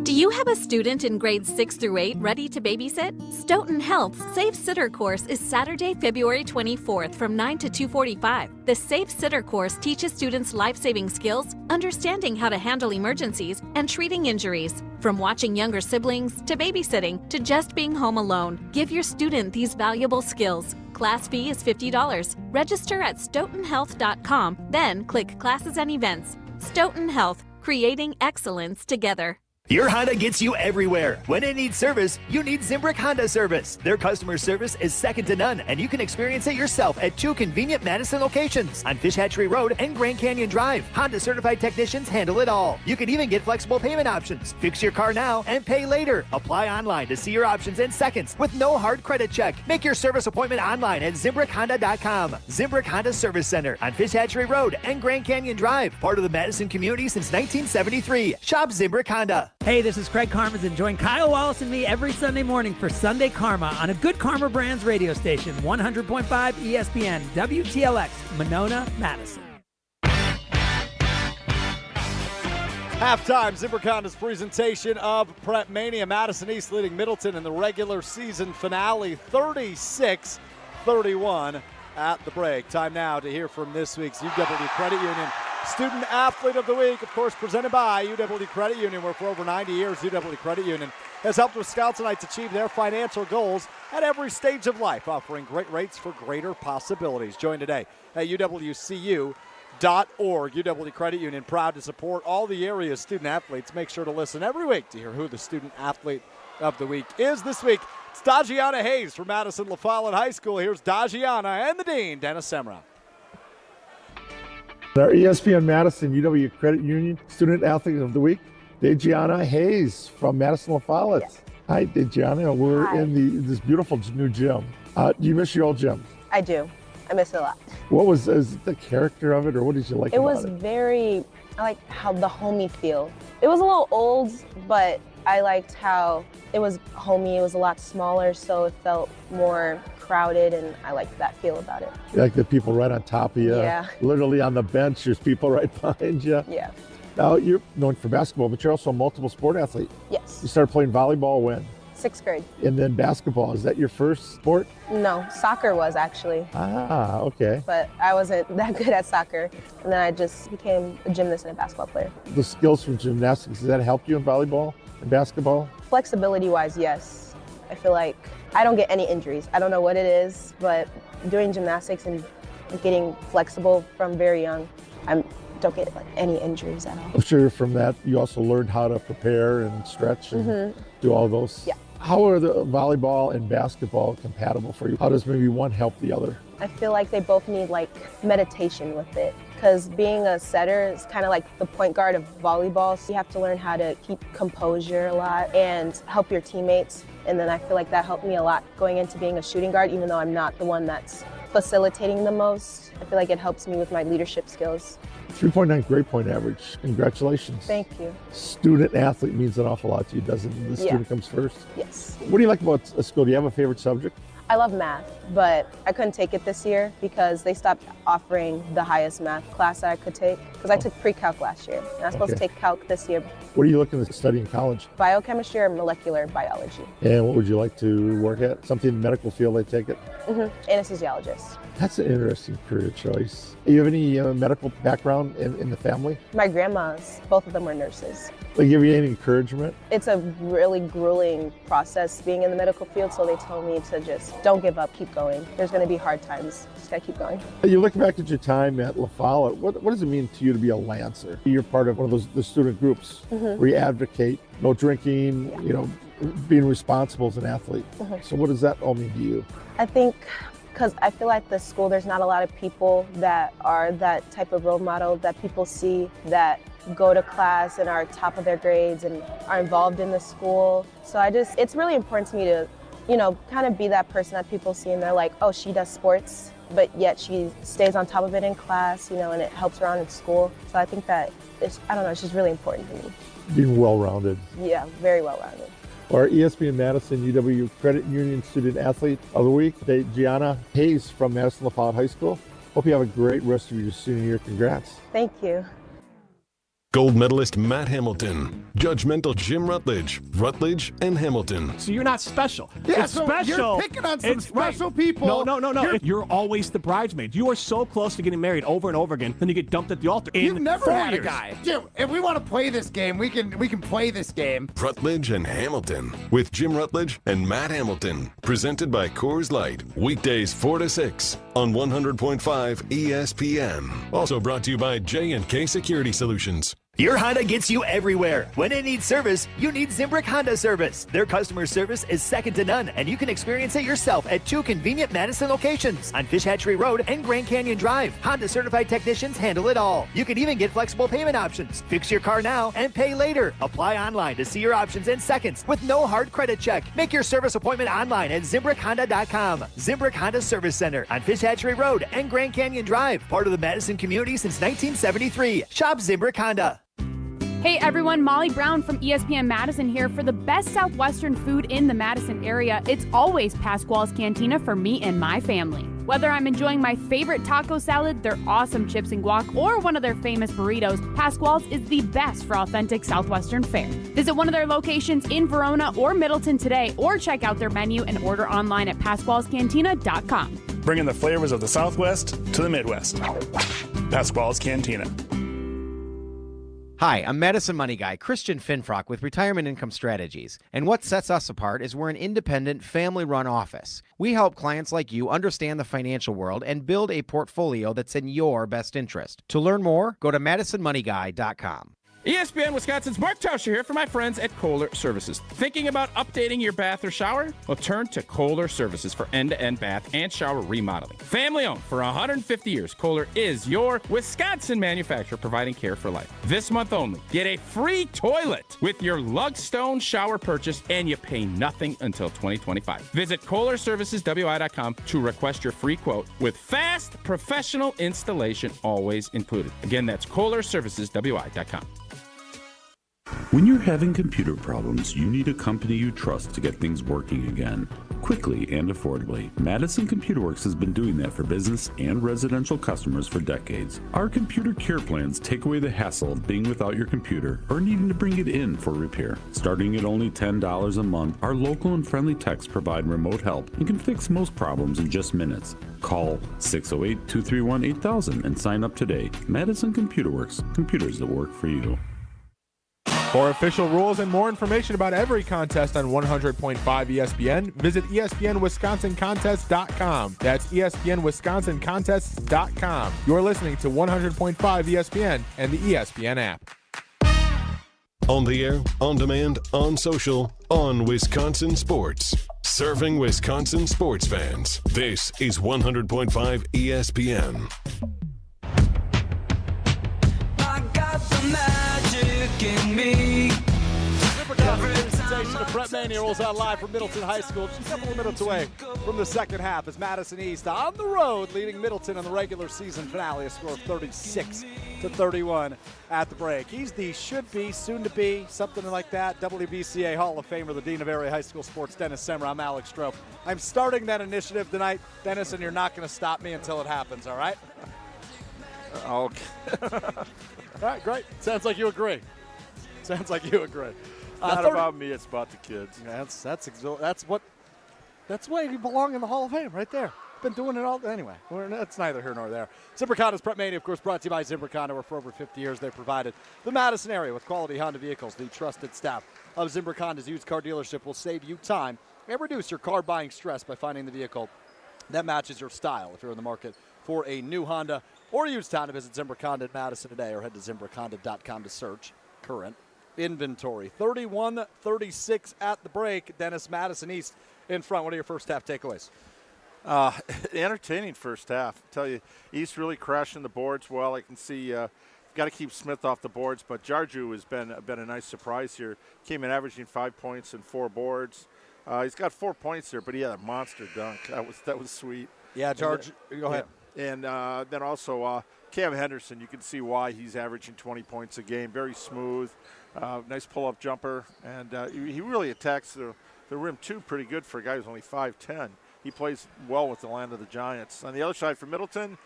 Do you have a student in grades 6 through 8 ready to babysit? Stoughton Health's Safe Sitter course is Saturday, February 24th from 9 to 2:45. The Safe Sitter course teaches students life-saving skills, understanding how to handle emergencies, and treating injuries. From watching younger siblings, to babysitting, to just being home alone, give your student these valuable skills. Class fee is $50. Register at stoughtonhealth.com, then click Classes and Events. Stoughton Health, creating excellence together. Your Honda gets you everywhere. When it needs service, you need Zimbrick Honda service. Their customer service is second to none, and you can experience it yourself at 2 convenient Madison locations on Fish Hatchery Road and Grand Canyon Drive. Honda certified technicians handle it all. You can even get flexible payment options. Fix your car now and pay later. Apply online to see your options in seconds with no hard credit check. Make your service appointment online at ZimbrickHonda.com. Zimbrick Honda Service Center on Fish Hatchery Road and Grand Canyon Drive. Part of the Madison community since 1973. Shop Zimbrick Honda. Hey, this is Craig Karmans, and join Kyle Wallace and me every Sunday morning for Sunday Karma on a Good Karma Brands radio station, 100.5 ESPN, WTLX, Monona, Madison. Halftime, Zimbrick Honda's presentation of PrepMania. Madison East leading Middleton in the regular season finale, 36-31 at the break. Time now to hear from this week's UW Credit Union Student Athlete of the Week, of course, presented by UW Credit Union, where for over 90 years, UW Credit Union has helped Wisconsinites achieve their financial goals at every stage of life, offering great rates for greater possibilities. Join today at uwcu.org. UW Credit Union, proud to support all the area's student athletes. Make sure to listen every week to hear who the Student Athlete of the Week is. This week, it's Dajiana Hayes from Madison La Follette High School. Here's Dajiana and the Dean, Dennis Semra. Our ESPN Madison UW Credit Union Student Athlete of the Week, Dajiana Hayes from Madison La Follette. Yes. Hi, Dajiana. We're in this beautiful new gym. Do you miss your old gym? I do. I miss it a lot. What was the character of it, or what did you like about it? I like how the homey feel. It was a little old, but I liked how it was homey. It was a lot smaller, so it felt more crowded, and I liked that feel about it. You like the people right on top of you? Yeah. Literally on the bench, there's people right behind you. Yeah. Now, you're known for basketball, but you're also a multiple sport athlete. Yes. You started playing volleyball when? 6th grade. And then basketball, is that your first sport? No, soccer was actually. Ah, okay. But I wasn't that good at soccer, and then I just became a gymnast and a basketball player. The skills from gymnastics, does that help you in volleyball and basketball? Flexibility-wise, yes. I feel like I don't get any injuries. I don't know what it is, but doing gymnastics and getting flexible from very young, I'm don't get like any injuries at all. I'm sure from that you also learned how to prepare and stretch and do all those. Yeah. How are the volleyball and basketball compatible for you? How does maybe one help the other? I feel like they both need like meditation with it, because being a setter is kind of like the point guard of volleyball, so you have to learn how to keep composure a lot and help your teammates. And then I feel like that helped me a lot going into being a shooting guard, even though I'm not the one that's facilitating the most. I feel like it helps me with my leadership skills. 3.9 grade point average. Congratulations. Thank you. Student athlete means an awful lot to you, doesn't it? The student comes first. Yes. What do you like about school? Do you have a favorite subject? I love math, but I couldn't take it this year because they stopped offering the highest math class that I could take, because I took pre-calc last year, and I was supposed to take calc this year. What are you looking to study in college? Biochemistry or molecular biology. And what would you like to work at? Something in the medical field, I take it? Anesthesiologist. That's an interesting career choice. Do you have any medical background in the family? My grandmas, both of them were nurses. They give you any encouragement? It's a really grueling process being in the medical field, so they told me to just don't give up, keep going. There's going to be hard times, just gotta keep going. You look back at your time at La Follette, what does it mean to you to be a Lancer? You're part of one of the student groups where you advocate no drinking, you know, being responsible as an athlete. So what does that all mean to you? I think because I feel like the school, there's not a lot of people that are that type of role model that people see that go to class and are top of their grades and are involved in the school. So it's really important to me to, you know, kind of be that person that people see and they're like, oh, she does sports, but yet she stays on top of it in class, you know, and it helps her out in school. So I think that it's just really important to me. Being well-rounded. Yeah, very well-rounded. Our ESPN Madison UW Credit Union Student Athlete of the Week, Gianna Hayes from Madison La Follette High School. Hope you have a great rest of your senior year. Congrats. Thank you. Gold medalist Matt Hamilton, judgmental Jim Rutledge, and Hamilton. So you're not special. Yeah, it's so special. you're picking on some special people. No. You're always the bridesmaid. You are so close to getting married over and over again, then you get dumped at the altar. You've never 4 had years. a guy. Jim, if we want to play this game, we can play this game. Rutledge and Hamilton with Jim Rutledge and Matt Hamilton. Presented by Coors Light. Weekdays 4 to 6 on 100.5 ESPN. Also brought to you by J&K Security Solutions. Your Honda gets you everywhere. When it needs service, you need Zimbrick Honda service. Their customer service is second to none, and you can experience it yourself at 2 convenient Madison locations on Fish Hatchery Road and Grand Canyon Drive. Honda certified technicians handle it all. You can even get flexible payment options. Fix your car now and pay later. Apply online to see your options in seconds with no hard credit check. Make your service appointment online at ZimbrickHonda.com. Zimbrick Honda Service Center on Fish Hatchery Road and Grand Canyon Drive. Part of the Madison community since 1973. Shop Zimbrick Honda. Hey everyone, Molly Brown from ESPN Madison here. For the best Southwestern food in the Madison area, it's always Pasquale's Cantina for me and my family. Whether I'm enjoying my favorite taco salad, their awesome chips and guac, or one of their famous burritos, Pasquale's is the best for authentic Southwestern fare. Visit one of their locations in Verona or Middleton today, or check out their menu and order online at PasqualesCantina.com. Bringing the flavors of the Southwest to the Midwest. Pasquale's Cantina. Hi, I'm Madison Money Guy, Christian Finfrock with Retirement Income Strategies. And what sets us apart is we're an independent, family-run office. We help clients like you understand the financial world and build a portfolio that's in your best interest. To learn more, go to MadisonMoneyGuy.com. ESPN Wisconsin's Mark Tauscher here for my friends at Kohler Services. Thinking about updating your bath or shower? Well, turn to Kohler Services for end-to-end bath and shower remodeling. Family owned for 150 years, Kohler is your Wisconsin manufacturer providing care for life. This month only, get a free toilet with your Lugstone shower purchase, and you pay nothing until 2025. Visit KohlerServicesWI.com to request your free quote with fast, professional installation always included. Again, that's KohlerServicesWI.com. When you're having computer problems, you need a company you trust to get things working again, quickly and affordably. Madison Computer Works has been doing that for business and residential customers for decades. Our computer care plans take away the hassle of being without your computer or needing to bring it in for repair. Starting at only $10 a month, our local and friendly techs provide remote help and can fix most problems in just minutes. Call 608-231-8000 and sign up today. Madison Computer Works, computers that work for you. For official rules and more information about every contest on 100.5 ESPN, visit ESPNWisconsinContests.com. That's ESPNWisconsinContests.com. You're listening to 100.5 ESPN and the ESPN app. On the air, on demand, on social, on Wisconsin Sports. Serving Wisconsin sports fans. This is 100.5 ESPN. I got the magic in me. Presentation of PrepMania rolls out live from Middleton High School, just a couple of minutes away from the second half as Madison East on the road leading Middleton in the regular season finale, a score of 36-31 at the break. He's the should-be, soon-to-be, something like that, WBCA Hall of Famer, the Dean of Area High School Sports, Dennis Semmer. I'm Alex Stroh. I'm starting that initiative tonight, Dennis, and you're not going to stop me until it happens, all right? Okay. All right, great. Sounds like you agree. Not about me, it's about the kids. Yeah, that's why you belong in the Hall of Fame right there. Been doing it all anyway. That's neither here nor there. Zimbrick Honda's PrepMania, of course, brought to you by Zimbrick Honda, where for over 50 years they've provided the Madison area with quality Honda vehicles. The trusted staff of Zimbrick Honda's used car dealership will save you time and reduce your car buying stress by finding the vehicle that matches your style. If you're in the market for a new Honda or used Honda, visit Zimbrick Honda at Madison today or head to ZimbrickHonda.com to search current inventory. 31-36 at the break. Dennis, Madison East in front. What are your first half takeaways? Entertaining first half. I tell you, East really crashing the boards well. I can see got to keep Smith off the boards, but Jarju has been a nice surprise here. Came in averaging 5 points and 4 boards. He's got 4 points here, but he had a monster dunk. That was sweet. Yeah, Jarju, go ahead. And then also Cam Henderson, you can see why he's averaging 20 points a game. Very smooth, nice pull-up jumper, and he really attacks the rim too pretty good for a guy who's only 5'10". He plays well with the land of the Giants. On the other side for Middleton,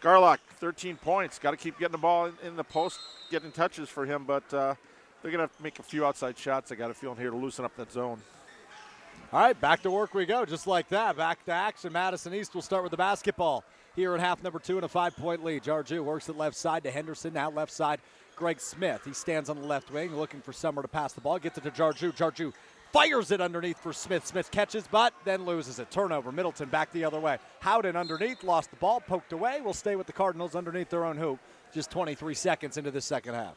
Garlock, 13 points. Got to keep getting the ball in the post, getting touches for him, but they're going to have to make a few outside shots, I got a feeling, here to loosen up that zone. All right, back to work we go, just like that. Back to action. Madison East will start with the basketball here in half number 2 and a 5-point lead. Jarju works it left side to Henderson. Now left side, Greg Smith. He stands on the left wing looking for Summer to pass the ball. Gets it to Jarju. Jarju fires it underneath for Smith. Smith catches, but then loses it. Turnover. Middleton back the other way. Howden underneath, lost the ball, poked away. Will stay with the Cardinals underneath their own hoop. Just 23 seconds into the second half.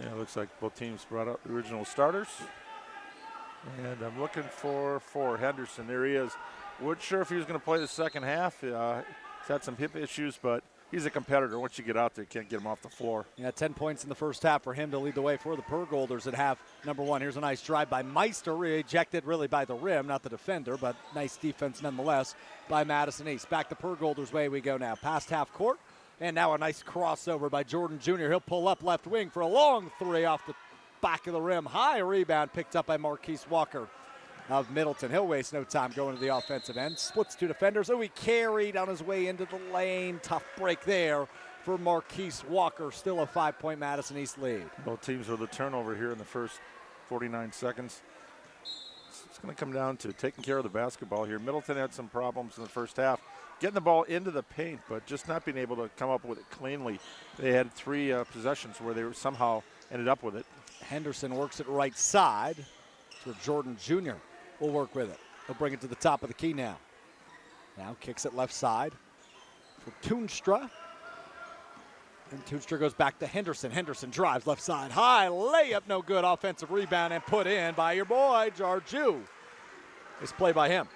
Yeah, it looks like both teams brought out the original starters. And I'm looking for Henderson. There he is. Wasn't sure if he was going to play the second half. He's had some hip issues, but he's a competitor. Once you get out there, you can't get him off the floor. Yeah, 10 points in the first half for him to lead the way for the Purgolders at half number 1. Here's a nice drive by Meister, rejected really by the rim, not the defender, but nice defense nonetheless by Madison East. Back the Purgolders' way we go now. Past half court, and now a nice crossover by Jordan Jr. He'll pull up left wing for a long three off the back of the rim. High rebound picked up by Marquise Walker of Middleton. He'll waste no time going to the offensive end. Splits 2 defenders. Oh, he carried on his way into the lane. Tough break there for Marquise Walker. Still a 5-point Madison East lead. Both teams with a turnover here in the first 49 seconds. It's going to come down to taking care of the basketball here. Middleton had some problems in the first half, getting the ball into the paint, but just not being able to come up with it cleanly. They had 3 possessions where they were somehow ended up with it. Henderson works it right side. So Jordan Jr. will work with it. He'll bring it to the top of the key now. Now kicks it left side for Toonstra. And Toonstra goes back to Henderson. Henderson drives left side. High layup, no good. Offensive rebound and put in by your boy, Jarju. Nice play by him.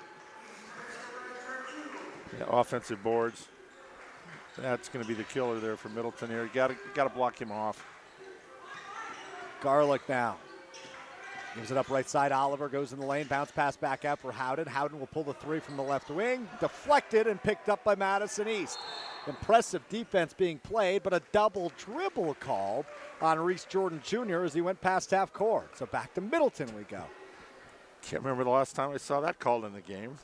Yeah, offensive boards. That's going to be the killer there for Middleton here. Got to block him off. Garlick now. Gives it up right side. Oliver goes in the lane. Bounce pass back out for Howden. Howden will pull the 3 from the left wing. Deflected and picked up by Madison East. Impressive defense being played, but a double dribble called on Reese Jordan Jr. as he went past half court. So back to Middleton we go. Can't remember the last time I saw that called in the game.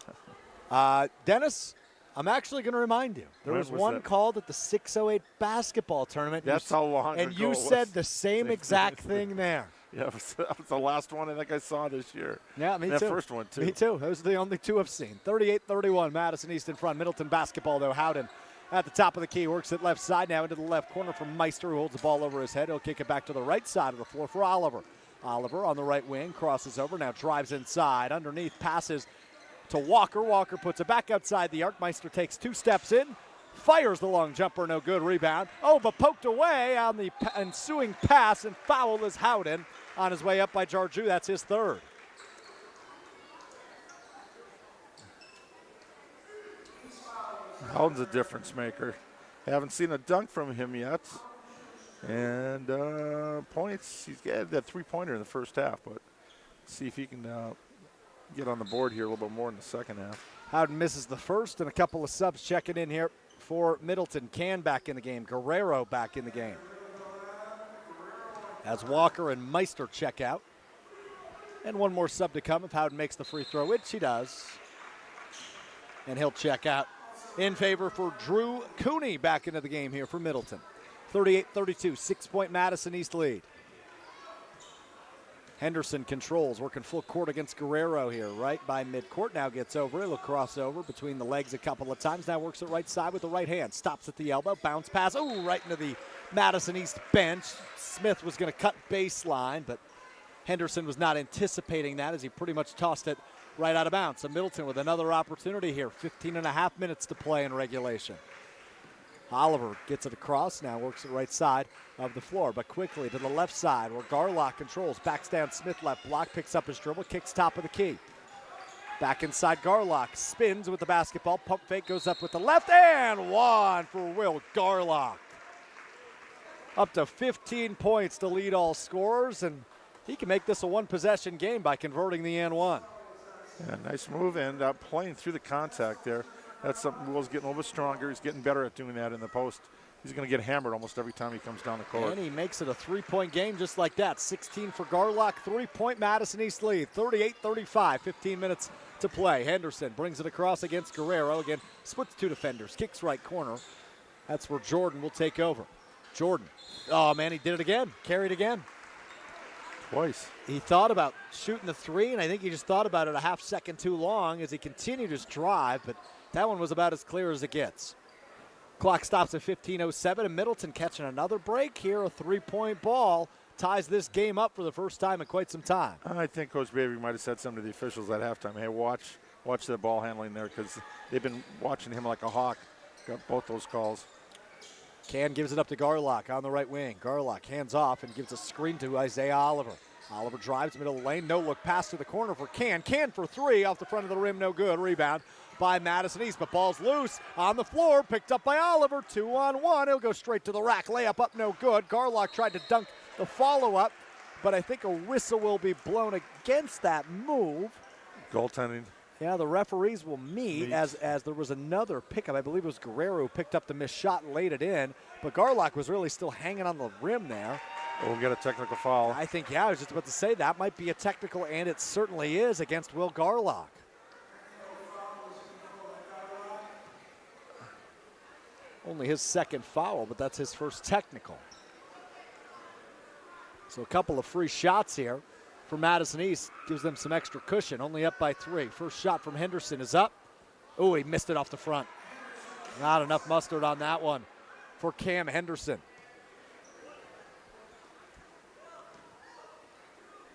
Dennis, I'm actually going to remind you. There was one that? Called at the 608 basketball tournament. That's how long and ago you it was. said the same exact thing there. Yeah, that was the last one I think I saw this year. Yeah, me too. That first one, too. Me too. Those are the only 2 I've seen. 38-31, Madison East in front. Middleton basketball, though. Howden at the top of the key. Works it left side now into the left corner from Meister, who holds the ball over his head. He'll kick it back to the right side of the floor for Oliver. Oliver on the right wing, crosses over, now drives inside, underneath, passes to Walker. Walker puts it back outside the arc. Meister takes 2 steps in, fires the long jumper, no good, rebound. Oh, but poked away on the ensuing pass, and foul is Howden on his way up by Jarju. That's his 3rd. Howden's a difference maker. Haven't seen a dunk from him yet. And points, he's got that 3-pointer in the first half, but see if he can get on the board here a little bit more in the second half. Howden misses the first, and a couple of subs checking in here for Middleton. Can back in the game, Guerrero back in the game. As Walker and Meister check out. And one more sub to come if Howden makes the free throw, which he does. And he'll check out in favor for Drew Cooney back into the game here for Middleton. 38-32, 6-point Madison East lead. Henderson controls, working full court against Guerrero here, right by midcourt. Now gets over it. He'll cross over between the legs a couple of times. Now works it right side with the right hand. Stops at the elbow, bounce pass. Oh, right into the Madison East bench. Smith was going to cut baseline, but Henderson was not anticipating that as he pretty much tossed it right out of bounds. So Middleton with another opportunity here. 15.5 minutes to play in regulation. Oliver gets it across, now works it right side of the floor, but quickly to the left side where Garlock controls, backs down Smith left block, picks up his dribble, kicks top of the key. Back inside Garlock, spins with the basketball, pump fake, goes up with the left, and one for Will Garlock. Up to 15 points to lead all scorers, and he can make this a one-possession game by converting the and-one. Yeah, nice move, and playing through the contact there. That's something Will's getting a little bit stronger. He's getting better at doing that in the post. He's going to get hammered almost every time he comes down the court. And he makes it a 3-point game just like that. 16 for Garlock, 3-point Madison East lead. 38-35, 15 minutes to play. Henderson brings it across against Guerrero. Again, splits 2 defenders, kicks right corner. That's where Jordan will take over. Jordan, oh man, he did it again, carried again. Twice. He thought about shooting the 3, and I think he just thought about it a half second too long as he continued his drive, but that one was about as clear as it gets. Clock stops at 15:07, and Middleton catching another break here. A 3-point ball ties this game up for the first time in quite some time. I think Coach Baby might have said something to the officials at halftime. Hey, watch the ball handling there, because they've been watching him like a hawk. Got both those calls. Can gives it up to Garlock on the right wing. Garlock hands off and gives a screen to Isaiah Oliver. Oliver drives middle of the lane. No look pass to the corner for Can. Can for 3 off the front of the rim. No good. Rebound by Madison East, but ball's loose on the floor. Picked up by Oliver. 2-on-1. He'll go straight to the rack. Layup up, no good. Garlock tried to dunk the follow-up, but I think a whistle will be blown against that move. Goaltending. Yeah, the referees will meet as there was another pickup. I believe it was Guerrero who picked up the missed shot and laid it in, but Garlock was really still hanging on the rim there. We'll get a technical foul. I think, yeah, I was just about to say that might be a technical, and it certainly is against Will Garlock. Only his second foul, but that's his first technical. So a couple of free shots here for Madison East. Gives them some extra cushion, only up by 3. First shot from Henderson is up. Oh, he missed it off the front. Not enough mustard on that one for Cam Henderson.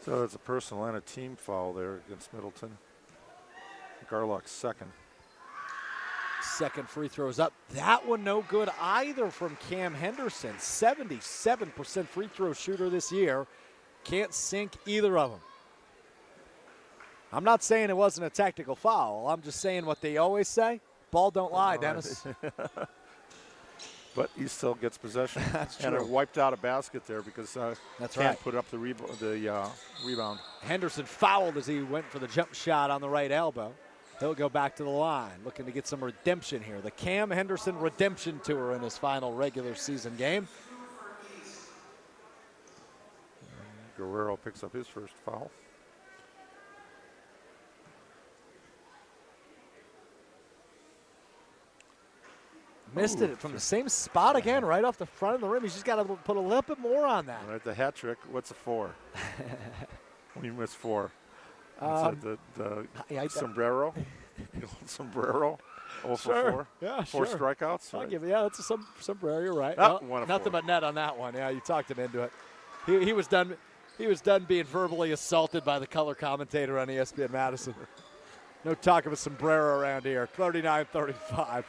So it's a personal and a team foul there against Middleton. Garlock's second. Second free throws up. That one no good either from Cam Henderson. 77% free throw shooter this year. Can't sink either of them. I'm not saying it wasn't a technical foul. I'm just saying what they always say. Ball don't lie, Dennis. But he still gets possession. That's and true. it wiped out a basket there because That's can't right. put up the rebound. Henderson fouled as he went for the jump shot on the right elbow. He'll go back to the line, looking to get some redemption here. The Cam Henderson Redemption Tour in his final regular season game. Guerrero picks up his first foul. Missed it from the same spot again, right off the front of the rim. He's just got to put a little bit more on that. Right, the hat trick. What's a 4? When you miss 4. The sombrero? Sombrero? 0 for 4? Yeah, 4 strikeouts? I'll give it. Yeah, that's a sombrero. You're right. Ah, Well, 1 of nothing 4. but net on that one. Yeah, you talked him into it. He was done. He was done being verbally assaulted by the color commentator on ESPN Madison. No talk of a sombrero around here. 39-35.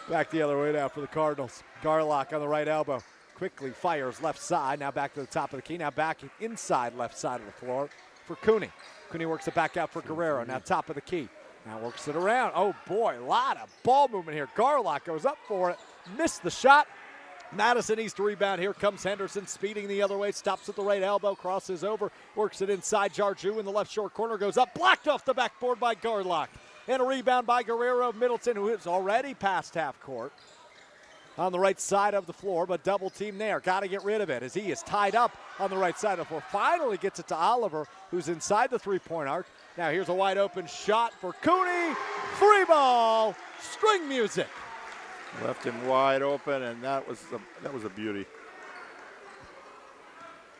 Back the other way now for the Cardinals. Garlock on the right elbow. Quickly fires left side. Now back to the top of the key. Now back inside left side of the floor for Cooney. Cooney works it back out for Guerrero. Now top of the key. Now works it around. Oh, boy, a lot of ball movement here. Garlock goes up for it. Missed the shot. Madison East rebound. Here comes Henderson speeding the other way. Stops at the right elbow. Crosses over. Works it inside. Jarju in the left short corner. Goes up. Blocked off the backboard by Garlock. And a rebound by Guerrero of Middleton, who is already past half court. On the right side of the floor, but double team there. Got to get rid of it as he is tied up on the right side of the floor. Finally gets it to Oliver, who's inside the three-point arc. Now here's a wide open shot for Cooney. Free ball. String music. Left him wide open, and that was a beauty.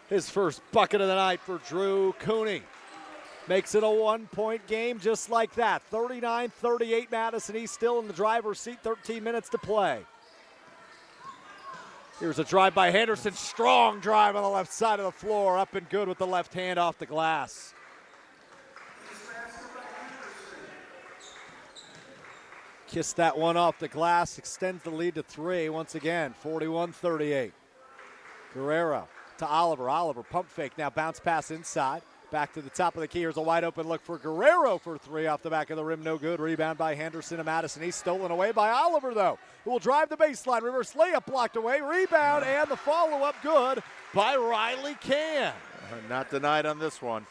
His first bucket of the night for Drew Cooney. Makes it a one-point game just like that. 39-38 Madison East still in the driver's seat, 13 minutes to play. Here's a drive by Henderson. Strong drive on the left side of the floor. Up and good with the left hand off the glass. Kissed that one off the glass. Extends the lead to 3 once again. 41-38. Guerrero to Oliver. Oliver pump fake. Now bounce pass inside. Back to the top of the key. Here's a wide open look for Guerrero for 3 off the back of the rim. No good. Rebound by Henderson of Madison East. Stolen away by Oliver, though, who will drive the baseline. Reverse layup blocked away. Rebound and the follow-up good by Riley Can. Not denied on this one.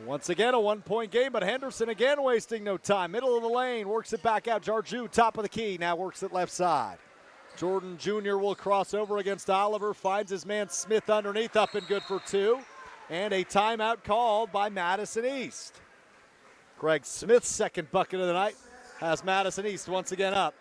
Once again, a one-point game, but Henderson again wasting no time. Middle of the lane. Works it back out. Jarju, top of the key. Now works it left side. Jordan Jr. will cross over against Oliver. Finds his man Smith underneath. Up and good for 2. And a timeout called by Madison East. Greg Smith's second bucket of the night has Madison East once again up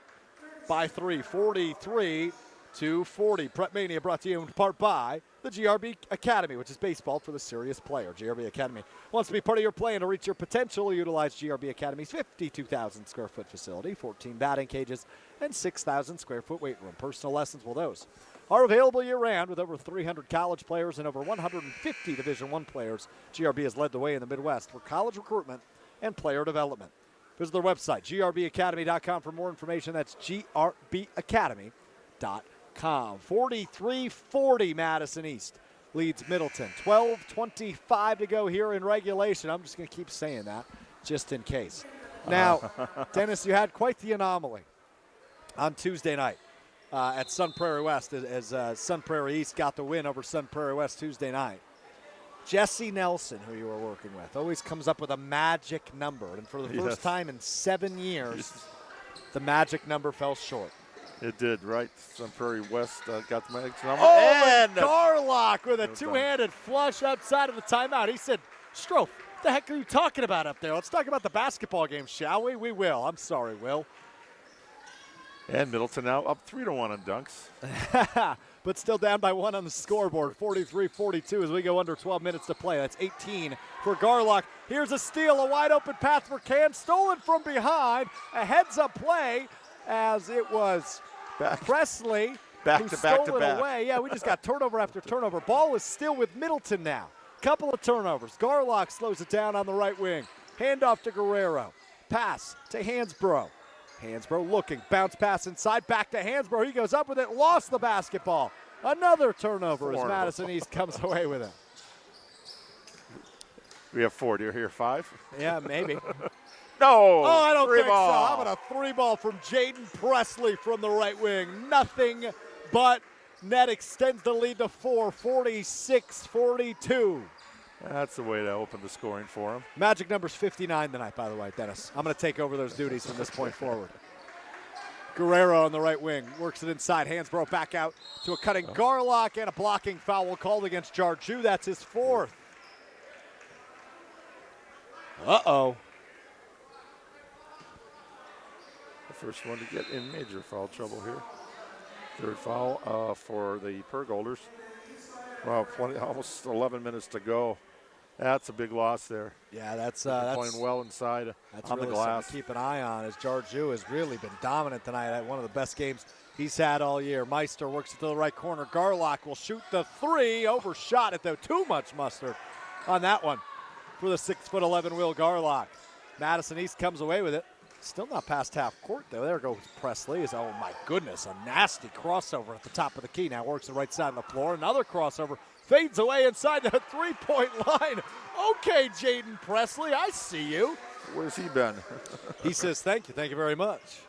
by 3, 43-40. PrepMania brought to you in part by the GRB Academy, which is baseball for the serious player. GRB Academy wants to be part of your plan to reach your potential. Utilize GRB Academy's 52,000 square foot facility, 14 batting cages, and 6,000 square foot weight room. Personal lessons, well, those are available year-round with over 300 college players and over 150 Division I players. GRB has led the way in the Midwest for college recruitment and player development. Visit their website, grbacademy.com, for more information. That's grbacademy.com. 43-40 Madison East leads Middleton. 12:25 to go here in regulation. I'm just going to keep saying that just in case. Now, Dennis, you had quite the anomaly on Tuesday night. At Sun Prairie West, as Sun Prairie East got the win over Sun Prairie West Tuesday night. Jesse Nelson, who you were working with, always comes up with a magic number. And for the first time in 7 years, the magic number fell short. It did, right? Sun Prairie West got the magic number. Oh, and Garlock with a two-handed flush outside of the timeout. He said, Strofe, what the heck are you talking about up there? Let's talk about the basketball game, shall we? We will. I'm sorry, Will. And Middleton now up 3-1 on dunks. But still down by 1 on the scoreboard. 43-42 as we go under 12 minutes to play. That's 18 for Garlock. Here's a steal, a wide open path for Can. Stolen from behind. A heads-up play as it was Presley who stole it away. Yeah, we just got turnover after turnover. Ball is still with Middleton now. Couple of turnovers. Garlock slows it down on the right wing. Handoff to Guerrero. Pass to Hansbrough. Hansbrough looking, bounce pass inside, back to Hansbrough. He goes up with it, lost the basketball. Another turnover as Madison East comes away with it. We have 4. Do you hear 5? Yeah, maybe. No. Oh, I don't think ball. so. How about a 3-ball from Jaden Presley from the right wing? Nothing but net. Extends the lead to 4, 46-42. That's the way to open the scoring for him. Magic number's 59 tonight, by the way, Dennis. I'm going to take over those duties from this point forward. Guerrero on the right wing works it inside. Hansbrough back out to a cutting Garlock, and a blocking foul called against Jarju. That's his 4th. Uh-oh. The first one to get in major foul trouble here. 3rd foul for the Purgolders. Well, almost 11 minutes to go. That's a big loss there. Yeah, that's playing well inside that's on really the glass. something to keep an eye on, as Georgiou has really been dominant tonight at one of the best games he's had all year. Meister works it to the right corner. Garlock will shoot the three. Overshot it, though. Too much mustard on that one for the 6'11" Will Garlock. Madison East comes away with it. Still not past half court, though. There goes Presley. Oh, my goodness, a nasty crossover at the top of the key. Now works the right side of the floor. Another crossover. Fades away inside the three-point line. Okay, Jaden Presley, I see you. Where's he been? He says, thank you very much.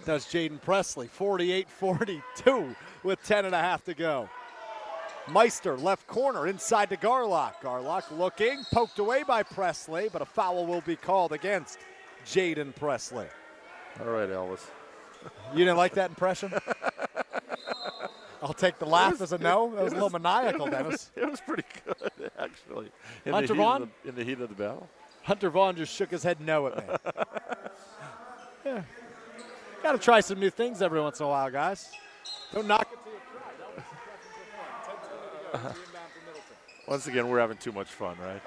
That's Jaden Presley, 48-42 with 10.5 to go. Meister, left corner, inside to Garlock. Garlock looking, poked away by Presley, but a foul will be called against Jaden Presley. All right, Elvis. You didn't like that impression? I'll take the laugh as a no. That was a little maniacal, Dennis. It was pretty good, actually. In the heat of the battle. Hunter Vaughn just shook his head no at me. Yeah. Got to try some new things every once in a while, guys. Don't knock it till you try. That was Once again, we're having too much fun, right?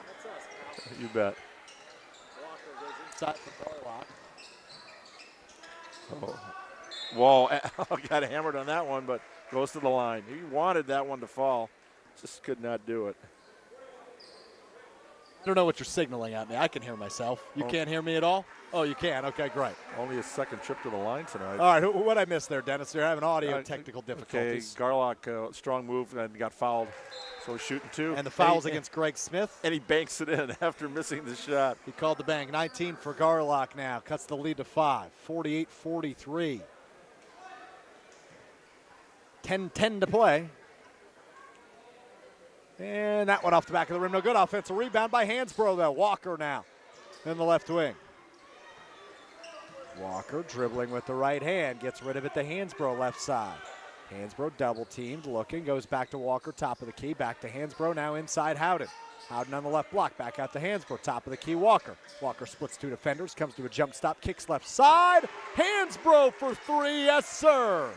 You bet. Oh. Wall got hammered on that one, but goes to the line. He wanted that one to fall, just could not do it. I don't know what you're signaling at me. I can hear myself. You can't hear me at all? Oh, you can. Okay, great. Only his second trip to the line tonight. All right, what I missed there, Dennis? They're having audio technical difficulties. Okay, Garlock, strong move and got fouled. So he's shooting two. And the foul's against Greg Smith. And he banks it in after missing the shot. He called the bank. 19 for Garlock now. Cuts the lead to 5. 48-43. 10-10 to play. And that one off the back of the rim. No good. Offensive rebound by Hansbrough, though. Walker now in the left wing. Walker dribbling with the right hand. Gets rid of it to Hansbrough, left side. Hansbrough double teamed, looking. Goes back to Walker, top of the key. Back to Hansbrough, now inside Howden. Howden on the left block. Back out to Hansbrough, top of the key. Walker. Walker splits two defenders. Comes to a jump stop. Kicks left side. Hansbrough for three. Yes, sir.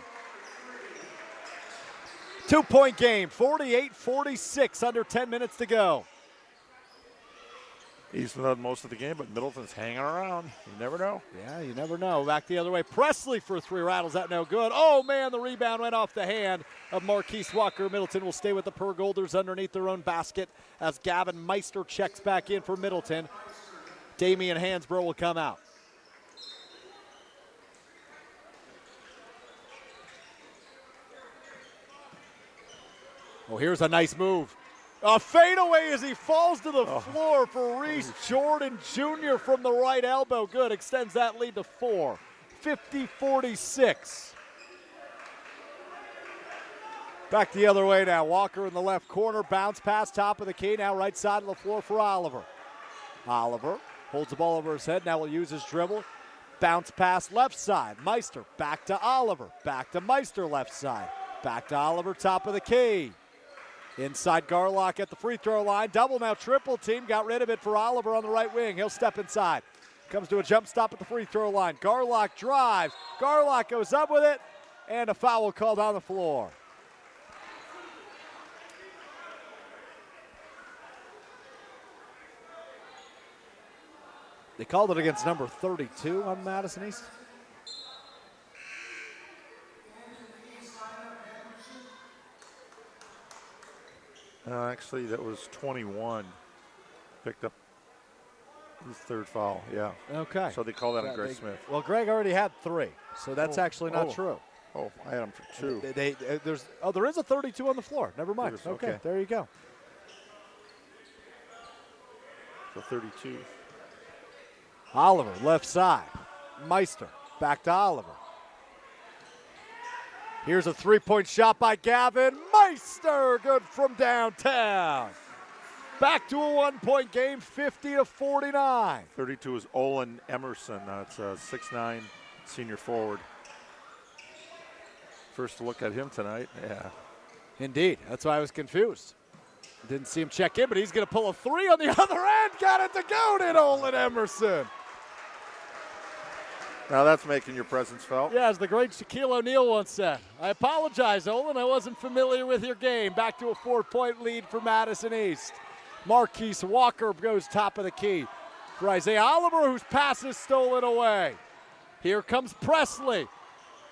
2-point game, 48-46, under 10 minutes to go. He's done most of the game, but Middleton's hanging around. You never know. Yeah, you never know. Back the other way. Presley for three. Rattles that no good. Oh, man, the rebound went off the hand of Marquise Walker. Middleton will stay with the Purgolders underneath their own basket as Gavin Meister checks back in for Middleton. Damian Hansbrough will come out. Oh, here's a nice move. A fadeaway as he falls to the floor for Reese Jordan Jr. from the right elbow. Good, extends that lead to 4. 50-46. Back the other way now. Walker in the left corner. Bounce pass, top of the key. Now right side of the floor for Oliver. Oliver holds the ball over his head. Now will use his dribble. Bounce pass left side. Meister back to Oliver. Back to Meister left side. Back to Oliver, top of the key. Inside Garlock at the free throw line. Double now, triple team. Got rid of it for Oliver on the right wing. He'll step inside. Comes to a jump stop at the free throw line. Garlock drives. Garlock goes up with it. And a foul called on the floor. They called it against number 32 on Madison East. Actually, that was 21. Picked up his third foul, yeah. Okay. So they call that on Greg Smith. Well, Greg already had 3, so that's actually not true. Oh, I had him for 2. There is a 32 on the floor. Never mind. Okay, there you go. So 32. Oliver, left side. Meister, back to Oliver. Here's a three-point shot by Gavin Meister. Good from downtown. Back to a 1-point game, 50-49. 32 is Olin Emerson. That's a 6'9" senior forward. First look at him tonight, yeah. Indeed, that's why I was confused. Didn't see him check in, but he's going to pull a 3 on the other end. Got it to go, did Olin Emerson. Now that's making your presence felt. Yeah, as the great Shaquille O'Neal once said, I apologize, Olin. I wasn't familiar with your game. Back to a 4-point lead for Madison East. Marquise Walker goes top of the key for Isaiah Oliver, whose pass is stolen away. Here comes Presley.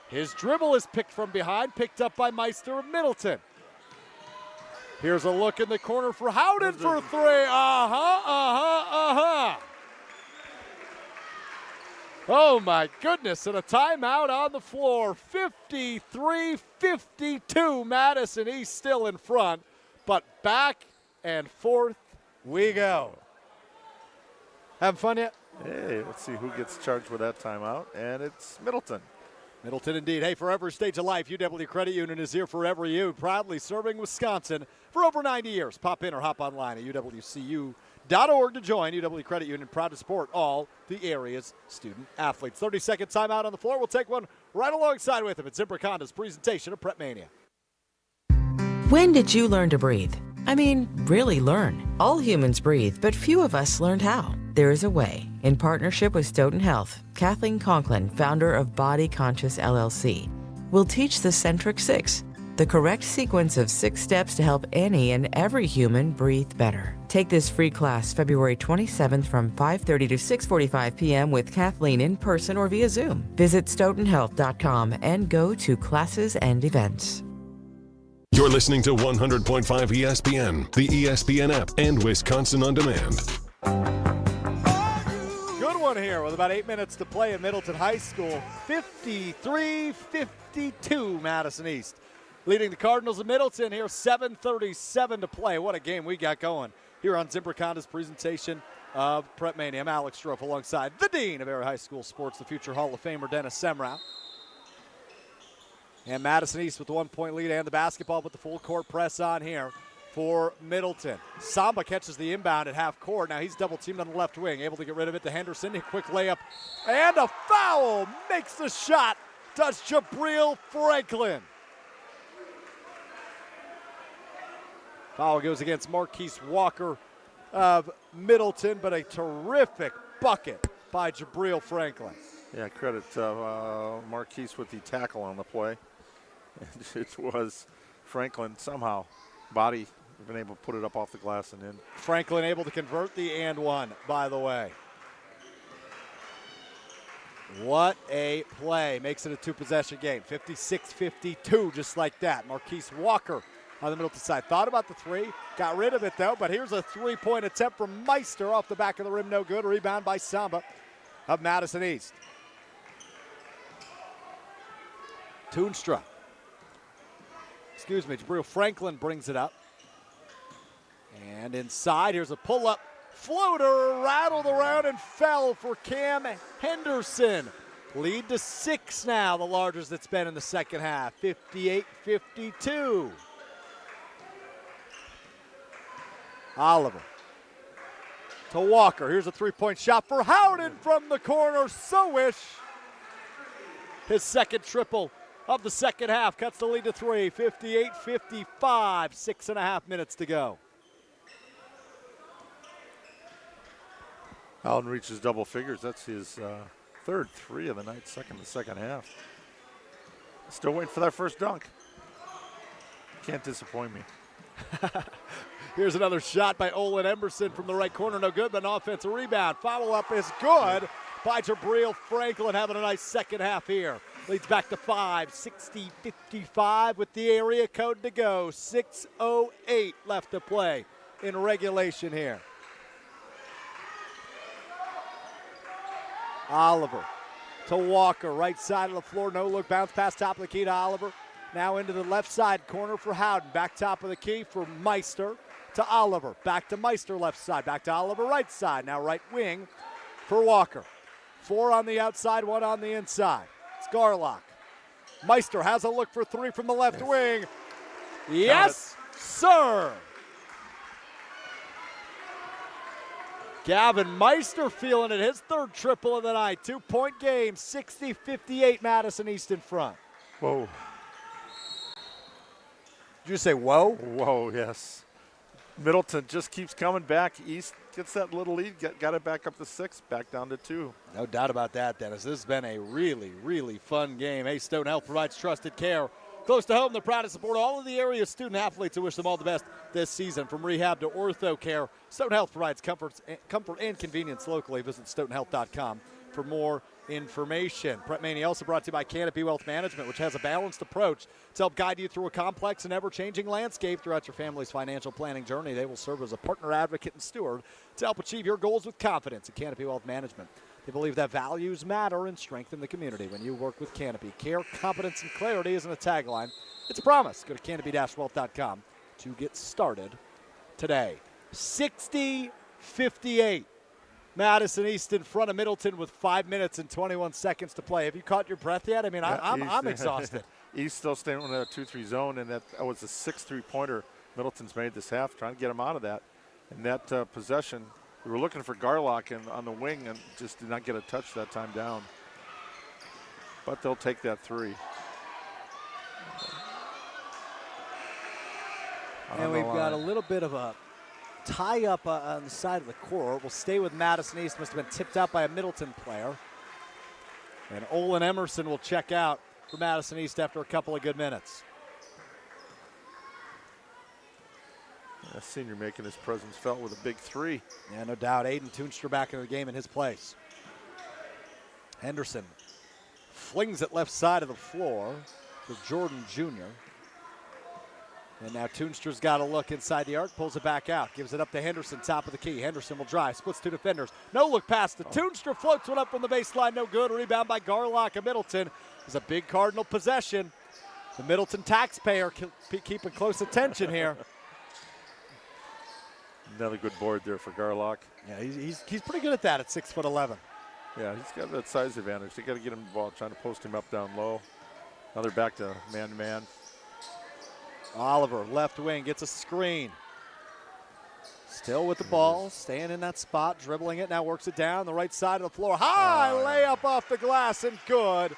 His dribble is picked from behind, picked up by Meister of Middleton. Here's a look in the corner for Howden for three. Oh my goodness, and a timeout on the floor. 53-52, Madison East still in front, but back and forth we go. Having fun yet? Hey, let's see who gets charged with that timeout, and it's Middleton. Middleton indeed. Hey, for every stage of life, UW Credit Union is here for every you, proudly serving Wisconsin for over 90 years. Pop in or hop online at uwcu.org to join. UW Credit Union, proud to support all the area's student athletes. 30-second timeout on the floor. We'll take one right alongside with him at Zimbrick Honda's presentation of PrepMania. When did you learn to breathe? I mean, really learn. All humans breathe, but few of us learned how. There is a way. In partnership with Stoughton Health, Kathleen Conklin, founder of Body Conscious LLC, will teach the Centric 6, the correct sequence of 6 steps to help any and every human breathe better. Take this free class February 27th from 5:30 to 6:45 p.m. with Kathleen in person or via Zoom. Visit stoughtonhealth.com and go to classes and events. You're listening to 100.5 ESPN, the ESPN app, and Wisconsin On Demand. Good one here with about 8 minutes to play at Middleton High School. 53-52, Madison East leading the Cardinals of Middleton here. 7:37 to play. What a game we got going here on Zimbrick Honda's presentation of PrepMania. I'm Alex Strofe alongside the Dean of Area High School Sports, the future Hall of Famer Dennis Semrau. And Madison East with the 1-point lead and the basketball, but the full court press on here for Middleton. Samba catches the inbound at half court. Now he's double teamed on the left wing, able to get rid of it to Henderson. A quick layup and a foul. Makes the shot. Does Jabril Franklin. Foul goes against Marquise Walker of Middleton, but a terrific bucket by Jabril Franklin. Yeah, credit Marquise with the tackle on the play. It was Franklin somehow, body, been able to put it up off the glass and in. Franklin able to convert the and one, by the way. What a play. Makes it a two-possession game. 56-52, just like that. Marquise Walker on the Middleton side. Thought about the three, got rid of it though, but here's a three-point attempt from Meister off the back of the rim, no good. Rebound by Samba of Madison East. Toonstra. Jabril Franklin brings it up. And inside, here's a pull-up floater, rattled around and fell for Cam Henderson. Lead to 6 now, the largest it's been in the second half, 58-52. Oliver to Walker. Here's a three-point shot for Howden from the corner. So wish. His second triple of the second half cuts the lead to 3. 58-55. 6.5 minutes to go. Howden reaches double figures. That's his third 3 of the night, second half. Still waiting for that first dunk. Can't disappoint me. Here's another shot by Olin Emerson from the right corner. No good, but an offensive rebound. Follow-up is good by Jabril Franklin, having a nice second half here. Leads back to 5, 60-55 with the area code to go. 6:08 left to play in regulation here. Oliver to Walker, right side of the floor, no look, bounce pass top of the key to Oliver. Now into the left side corner for Howden. Back top of the key for Meister to Oliver. Back to Meister left side, back to Oliver right side. Now right wing for Walker. 4 on the outside, 1 on the inside. It's Garlock. Meister has a look for 3 from the left wing. Yes, sir. Gavin Meister feeling it, his third triple of the night. 2-point game, 60-58, Madison East in front. Whoa. Did you say whoa? Whoa, yes. Middleton just keeps coming back. East gets that little lead, got it back up to 6, back down to 2. No doubt about that, Dennis. This has been a really, really fun game. Hey, Stoughton Health provides trusted care Close to home, they're proud to support all of the area student athletes and wish them all the best this season. From rehab to ortho care, Stoughton Health provides comfort and convenience locally. Visit stoughtonhealth.com for more information. PrepMania also brought to you by Canopy Wealth Management, which has a balanced approach to help guide you through a complex and ever-changing landscape throughout your family's financial planning journey. They will serve as a partner, advocate, and steward to help achieve your goals with confidence at Canopy Wealth Management. They believe that values matter and strengthen the community. When you work with Canopy, care, competence, and clarity isn't a tagline. It's a promise. Go to canopy-wealth.com to get started today. 60-58. Madison East in front of Middleton with 5 minutes and 21 seconds to play. Have you caught your breath yet? I mean, I'm exhausted. East still staying in that 2-3 zone, and that was a 6 3-pointer Middleton's made this half, trying to get him out of that. And that possession, we were looking for Garlock on the wing and just did not get a touch that time down. But they'll take that three. And we've got a little bit of a tie up on the side of the court. We'll stay with Madison East. Must have been tipped out by a Middleton player. And Olin Emerson will check out for Madison East after a couple of good minutes. A senior making his presence felt with a big three. Yeah, no doubt. Aiden Toonstra back in the game in his place. Henderson flings it left side of the floor for Jordan Jr. And now Toonstra's got a look inside the arc, pulls it back out, gives it up to Henderson, top of the key. Henderson will drive, splits two defenders. No look pass to Toonstra, floats one up from the baseline, no good. Rebound by Garlock of Middleton. It's a big Cardinal possession. The Middleton taxpayer keeping close attention here. Another good board there for Garlock. Yeah, he's pretty good at that at 6'11". Yeah, he's got that size advantage. They got to get him the ball, trying to post him up down low. Now they're back to man-to-man. Oliver, left wing, gets a screen. Still with the ball, staying in that spot, dribbling it, now works it down the right side of the floor. High layup off the glass and good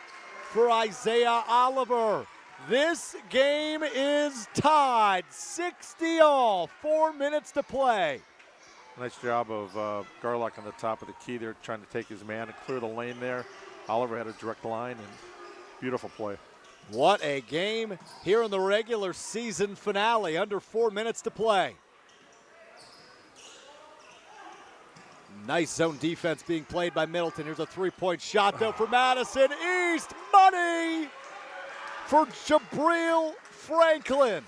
for Isaiah Oliver. This game is tied, 60-all, 4 minutes to play. Nice job of Garlock on the top of the key there, trying to take his man and clear the lane there. Oliver had a direct line, and beautiful play. What a game here in the regular season finale, under 4 minutes to play. Nice zone defense being played by Middleton. Here's a three-point shot, though, for Madison East. Money for Jabril Franklin.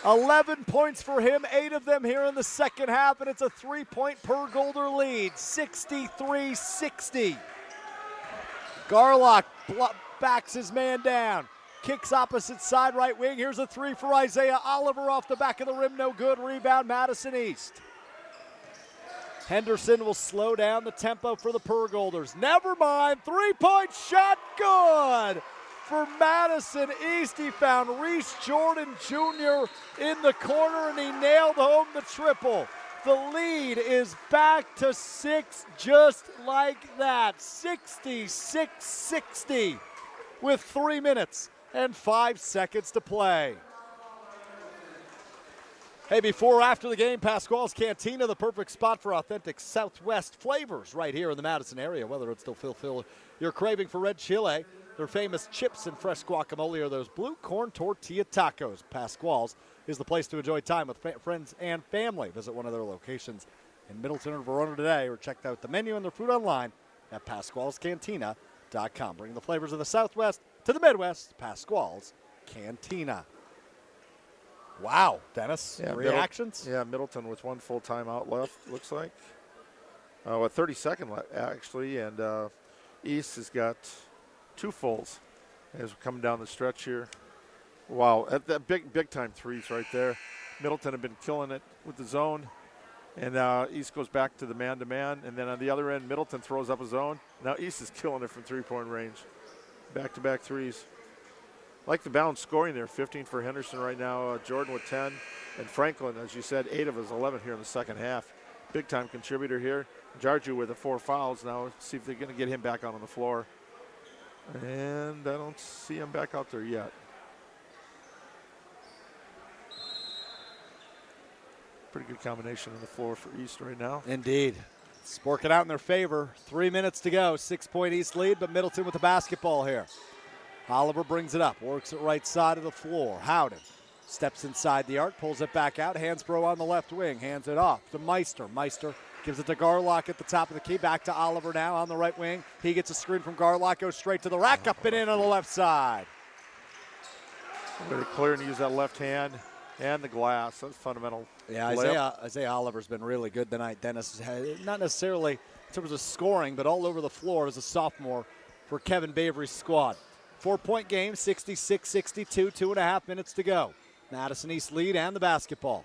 11 points for him, 8 of them here in the second half, and it's a 3-point Purgolder lead, 63-60. Garlock backs his man down, kicks opposite side right wing. Here's a three for Isaiah Oliver off the back of the rim, no good. Rebound, Madison East. Henderson will slow down the tempo for the Purgolders. Never mind, three-point shot, good for Madison East. He found Reese Jordan Jr. in the corner, and he nailed home the triple. The lead is back to 6 just like that, 66-60 with 3 minutes and 5 seconds to play. Hey, before or after the game, Pasquale's Cantina, the perfect spot for authentic Southwest flavors right here in the Madison area. Whether it's to fulfill your craving for red chile, their famous chips and fresh guacamole, or those blue corn tortilla tacos, Pasquale's is the place to enjoy time with friends and family. Visit one of their locations in Middleton or Verona today, or check out the menu and their food online at Pasquale'sCantina.com. Bring the flavors of the Southwest to the Midwest, Pasquale's Cantina. Wow, Dennis, reactions? Middleton with one full timeout left, looks like. 30-second left, actually, and East has got 2 fulls as we're coming down the stretch here. Wow, that big time threes right there. Middleton have been killing it with the zone, and East goes back to the man-to-man, and then on the other end, Middleton throws up a zone. Now East is killing it from three-point range. Back-to-back threes. Like the balanced scoring there, 15 for Henderson right now, Jordan with 10, and Franklin, as you said, 8 of his 11 here in the second half. Big-time contributor here. Jarju with the 4 fouls now. See if they're going to get him back out on the floor. And I don't see him back out there yet. Pretty good combination on the floor for East right now. Indeed. It's working out in their favor. 3 minutes to go. 6-point East lead, but Middleton with the basketball here. Oliver brings it up, works it right side of the floor. Howden steps inside the arc, pulls it back out. Hansbrough on the left wing, hands it off to Meister. Meister gives it to Garlock at the top of the key. Back to Oliver now on the right wing. He gets a screen from Garlock, goes straight to the rack, up and in on the left side. Way to clear and use that left hand and the glass. That's fundamental. Yeah, Isaiah Oliver's been really good tonight. Dennis, not necessarily in terms of scoring, but all over the floor as a sophomore for Kevin Bavery's squad. 4-point game, 66-62, 2.5 minutes to go. Madison East lead and the basketball.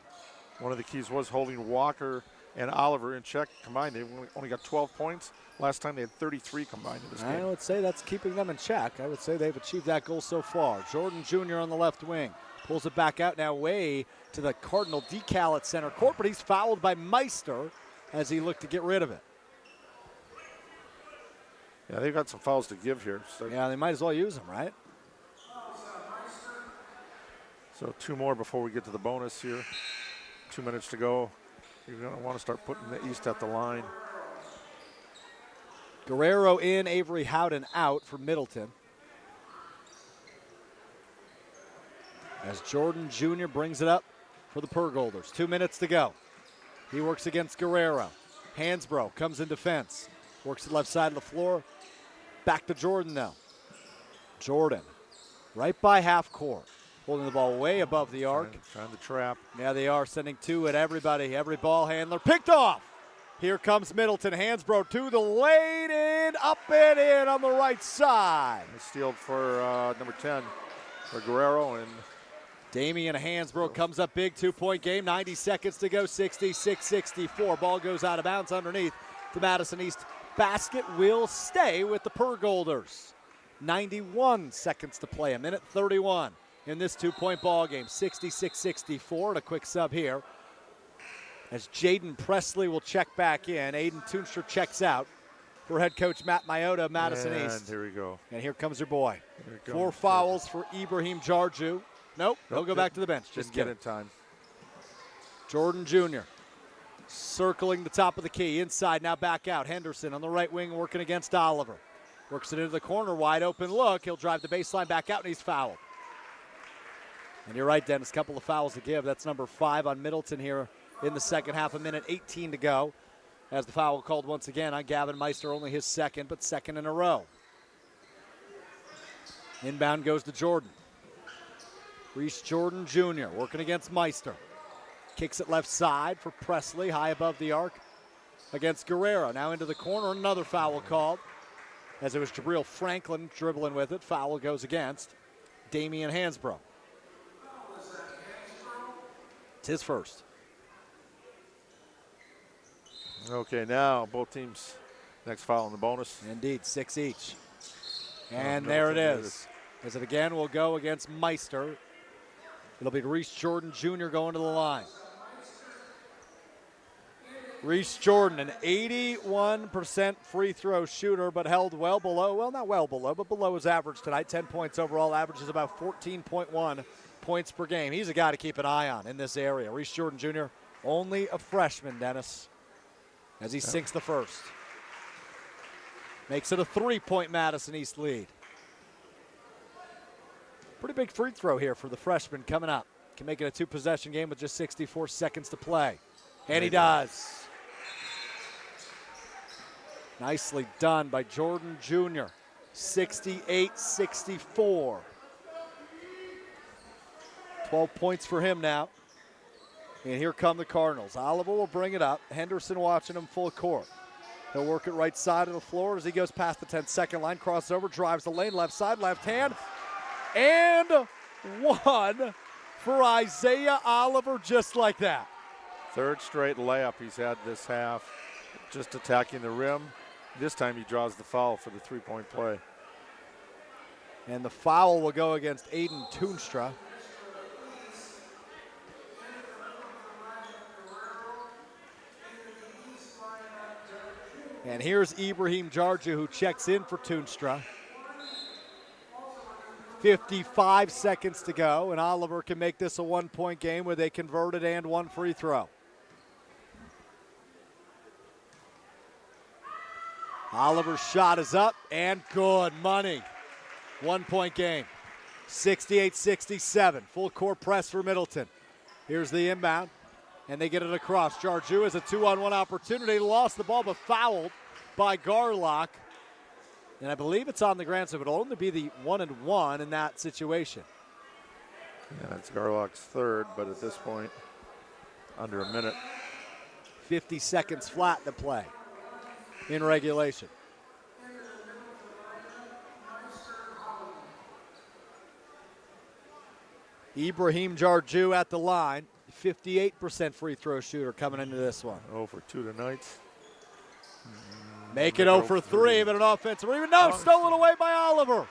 One of the keys was holding Walker and Oliver in check combined. They only got 12 points. Last time they had 33 combined in this game. I would say that's keeping them in check. I would say they've achieved that goal so far. Jordan Jr. on the left wing. Pulls it back out now way to the Cardinal decal at center court, but he's fouled by Meister as he looked to get rid of it. Yeah, they've got some fouls to give here. So. Yeah, they might as well use them, right? So 2 more before we get to the bonus here. 2 minutes to go. You're going to want to start putting the East at the line. Guerrero in, Avery Howden out for Middleton. As Jordan Jr. brings it up for the Purgolders. 2 minutes to go. He works against Guerrero. Hansbrough comes in defense. Works the left side of the floor. Back to Jordan now. Jordan right by half court. Holding the ball way above the arc. Trying to trap. Yeah, they are sending 2 at everybody. Every ball handler picked off. Here comes Middleton. Hansbrough to the lane and up and in on the right side. Steal for number 10 for Guerrero. And Damian Hansbrough comes up big. 2-point game. 90 seconds to go. 66-64. Ball goes out of bounds underneath the Madison East basket. Will stay with the Purgolders. 91 seconds to play. 1:31 in this 2-point ball game. 66-64 and a quick sub here as Jaden Presley will check back in. Aiden Toonstra checks out for head coach Matt Maiota of Madison East. And here we go. And here comes your boy. 4 fouls for Ibrahim Jarju. Nope, he'll go back to the bench. Just get in time. Jordan Jr. circling the top of the key. Inside, now back out. Henderson on the right wing working against Oliver. Works it into the corner, wide open look. He'll drive the baseline back out, and he's fouled. And you're right, Dennis, a couple of fouls to give. That's number 5 on Middleton here in the second half. 1:18 to go. As the foul called once again on Gavin Meister, only his second, but second in a row. Inbound goes to Jordan. Reese Jordan Jr. working against Meister. Kicks it left side for Presley, high above the arc against Guerrero. Now into the corner, another foul called. As it was Jabril Franklin dribbling with it. Foul goes against Damian Hansbrough. It's his first. Okay, now both teams next foul in the bonus. Indeed, 6 each. And there it is. As it again will go against Meister. It'll be Reese Jordan Jr. going to the line. Reese Jordan, an 81% free throw shooter, but held well below, well, not well below, but below his average tonight. 10 points overall, averages about 14.1 points per game. He's a guy to keep an eye on in this area. Reese Jordan Jr., only a freshman, Dennis, as he sinks the first. Makes it a 3-point Madison East lead. Pretty big free throw here for the freshman coming up. Can make it a 2-possession game with just 64 seconds to play. And he does. Nicely done by Jordan Jr. 68-64. 12 points for him now. And here come the Cardinals. Oliver will bring it up. Henderson watching him full court. He'll work it right side of the floor as he goes past the 10-second line. Crossover, drives the lane, left side, left hand. And one for Isaiah Oliver just like that. Third straight layup he's had this half, just attacking the rim. This time he draws the foul for the 3-point play. And the foul will go against Aiden Toonstra. And here's Ibrahim Jarju who checks in for Toonstra. 55 seconds to go, and Oliver can make this a 1-point game with a converted and 1 free throw. Oliver's shot is up and good money. 1-point game. 68-67. Full court press for Middleton. Here's the inbound, and they get it across. Jarju has a 2-on-1 opportunity. Lost the ball, but fouled by Garlock. And I believe it's on the ground, so it'll only be the 1-and-1 in that situation. Yeah, that's Garlock's third, but at this point, under a minute. 50 seconds flat to play in regulation. Ibrahim Jarju at the line, 58% free throw shooter coming into this one. 0 for 2 tonight. Make it 0 for 3, but an offensive rebound. No, stolen away by Oliver.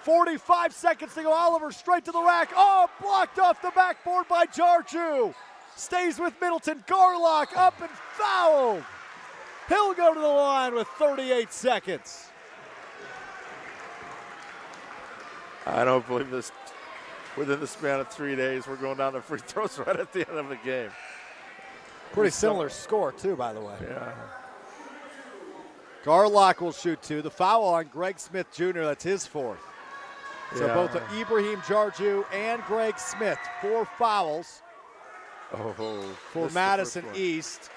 45 seconds to go. Oliver straight to the rack. Oh, blocked off the backboard by Jarju. Stays with Middleton. Garlock up and fouled. He'll go to the line with 38 seconds. I don't believe this. Within the span of 3 days, we're going down to free throws right at the end of the game. Pretty similar score, too, by the way. Yeah. Garlock will shoot 2. The foul on Greg Smith Jr., that's his 4th. So both Ibrahim Jarju and Greg Smith, 4 fouls for Madison East.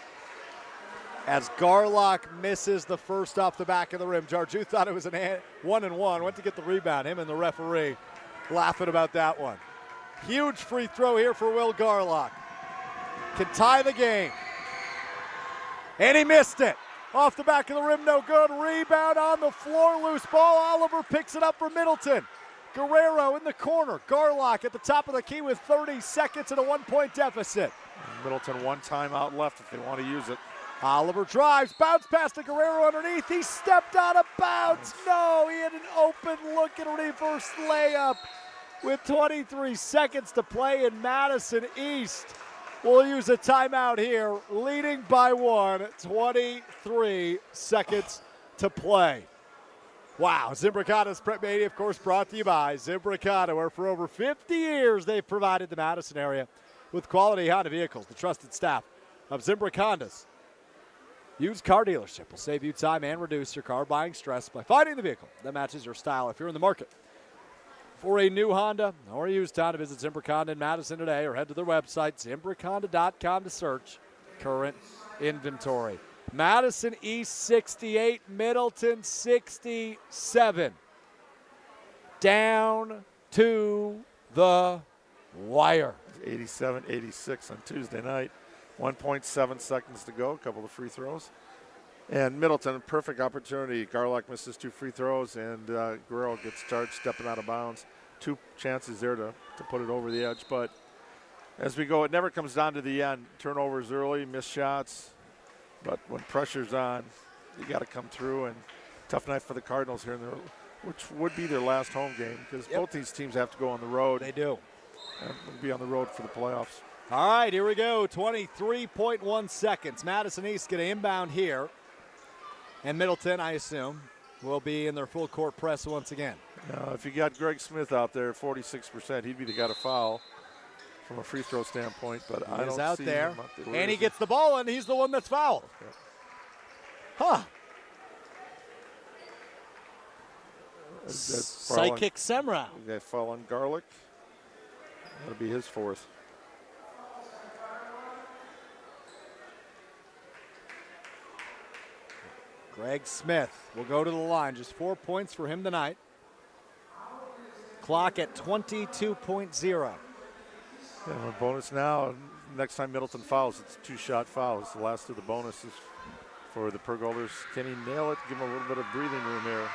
As Garlock misses the first off the back of the rim. Jarju thought it was an 1-and-1, went to get the rebound. Him and the referee laughing about that one. Huge free throw here for Will Garlock. Can tie the game. And he missed it. Off the back of the rim, no good. Rebound on the floor, loose ball. Oliver picks it up for Middleton. Guerrero in the corner. Garlock at the top of the key with 30 seconds and a 1-point deficit. Middleton 1 timeout left if they want to use it. Oliver drives, bounce pass to Guerrero underneath. He stepped out of bounds. No, he had an open look at a reverse layup with 23 seconds to play in Madison East. We'll use a timeout here, leading by 1, 23 seconds to play. Wow, Zimbrick Honda's PrepMania, of course, brought to you by Zimbrick Honda, where for over 50 years they've provided the Madison area with quality Honda vehicles. The trusted staff of Zimbrick Honda's used car dealership will save you time and reduce your car buying stress by finding the vehicle that matches your style. If you're in the market for a new Honda or a used Honda, visit Zimbrick Honda in Madison today or head to their website, ZimbrickHonda.com, to search current inventory. Madison East 68, Middleton 67. Down to the wire. 87-86 on Tuesday night. 1.7 seconds to go, a couple of free throws. And Middleton, perfect opportunity. Garlock misses 2 free throws, and Guerrero gets charged stepping out of bounds. 2 chances there to put it over the edge. But as we go, it never comes down to the end. Turnovers early, missed shots. But when pressure's on, you got to come through. And tough night for the Cardinals here, which would be their last home game, because both these teams have to go on the road. They do. And be on the road for the playoffs. All right, here we go. 23.1 seconds. Madison East going to inbound here. And Middleton, I assume, will be in their full court press once again. If you got Greg Smith out there, 46%, he'd be the guy to foul from a free throw standpoint. But I don't out see there. him out there. And he gets the ball, and he's the one that's fouled. Yep. Huh. Psychic Semra. That foul on Garlic. That'll be his 4th. Greg Smith will go to the line. Just 4 points for him tonight. Clock at 22.0. Yeah, a bonus now. Next time Middleton fouls, it's a 2-shot foul. It's the last of the bonuses for the Purgolders. Can he nail it? Give him a little bit of breathing room here.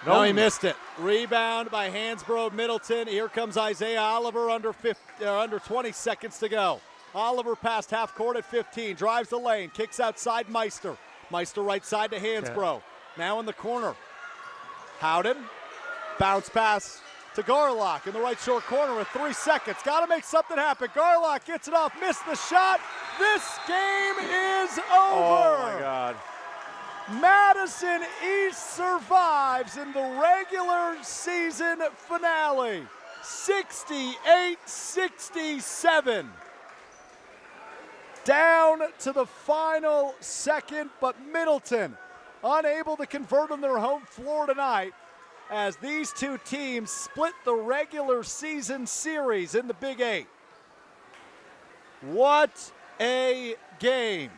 No, he missed it. Rebound by Hansbrough Middleton. Here comes Isaiah Oliver under 20 seconds to go. Oliver past half court at 15. Drives the lane. Kicks outside Meister. Meister right side to Hansbrough. Now in the corner. Howden. Bounce pass to Garlock in the right short corner with 3 seconds. Got to make something happen. Garlock gets it off. Missed the shot. This game is over. Oh, my God. Madison East survives in the regular season finale. 68-67. Down to the final second, but Middleton unable to convert on their home floor tonight. as these two teams split the regular season series in the Big 8. What a game.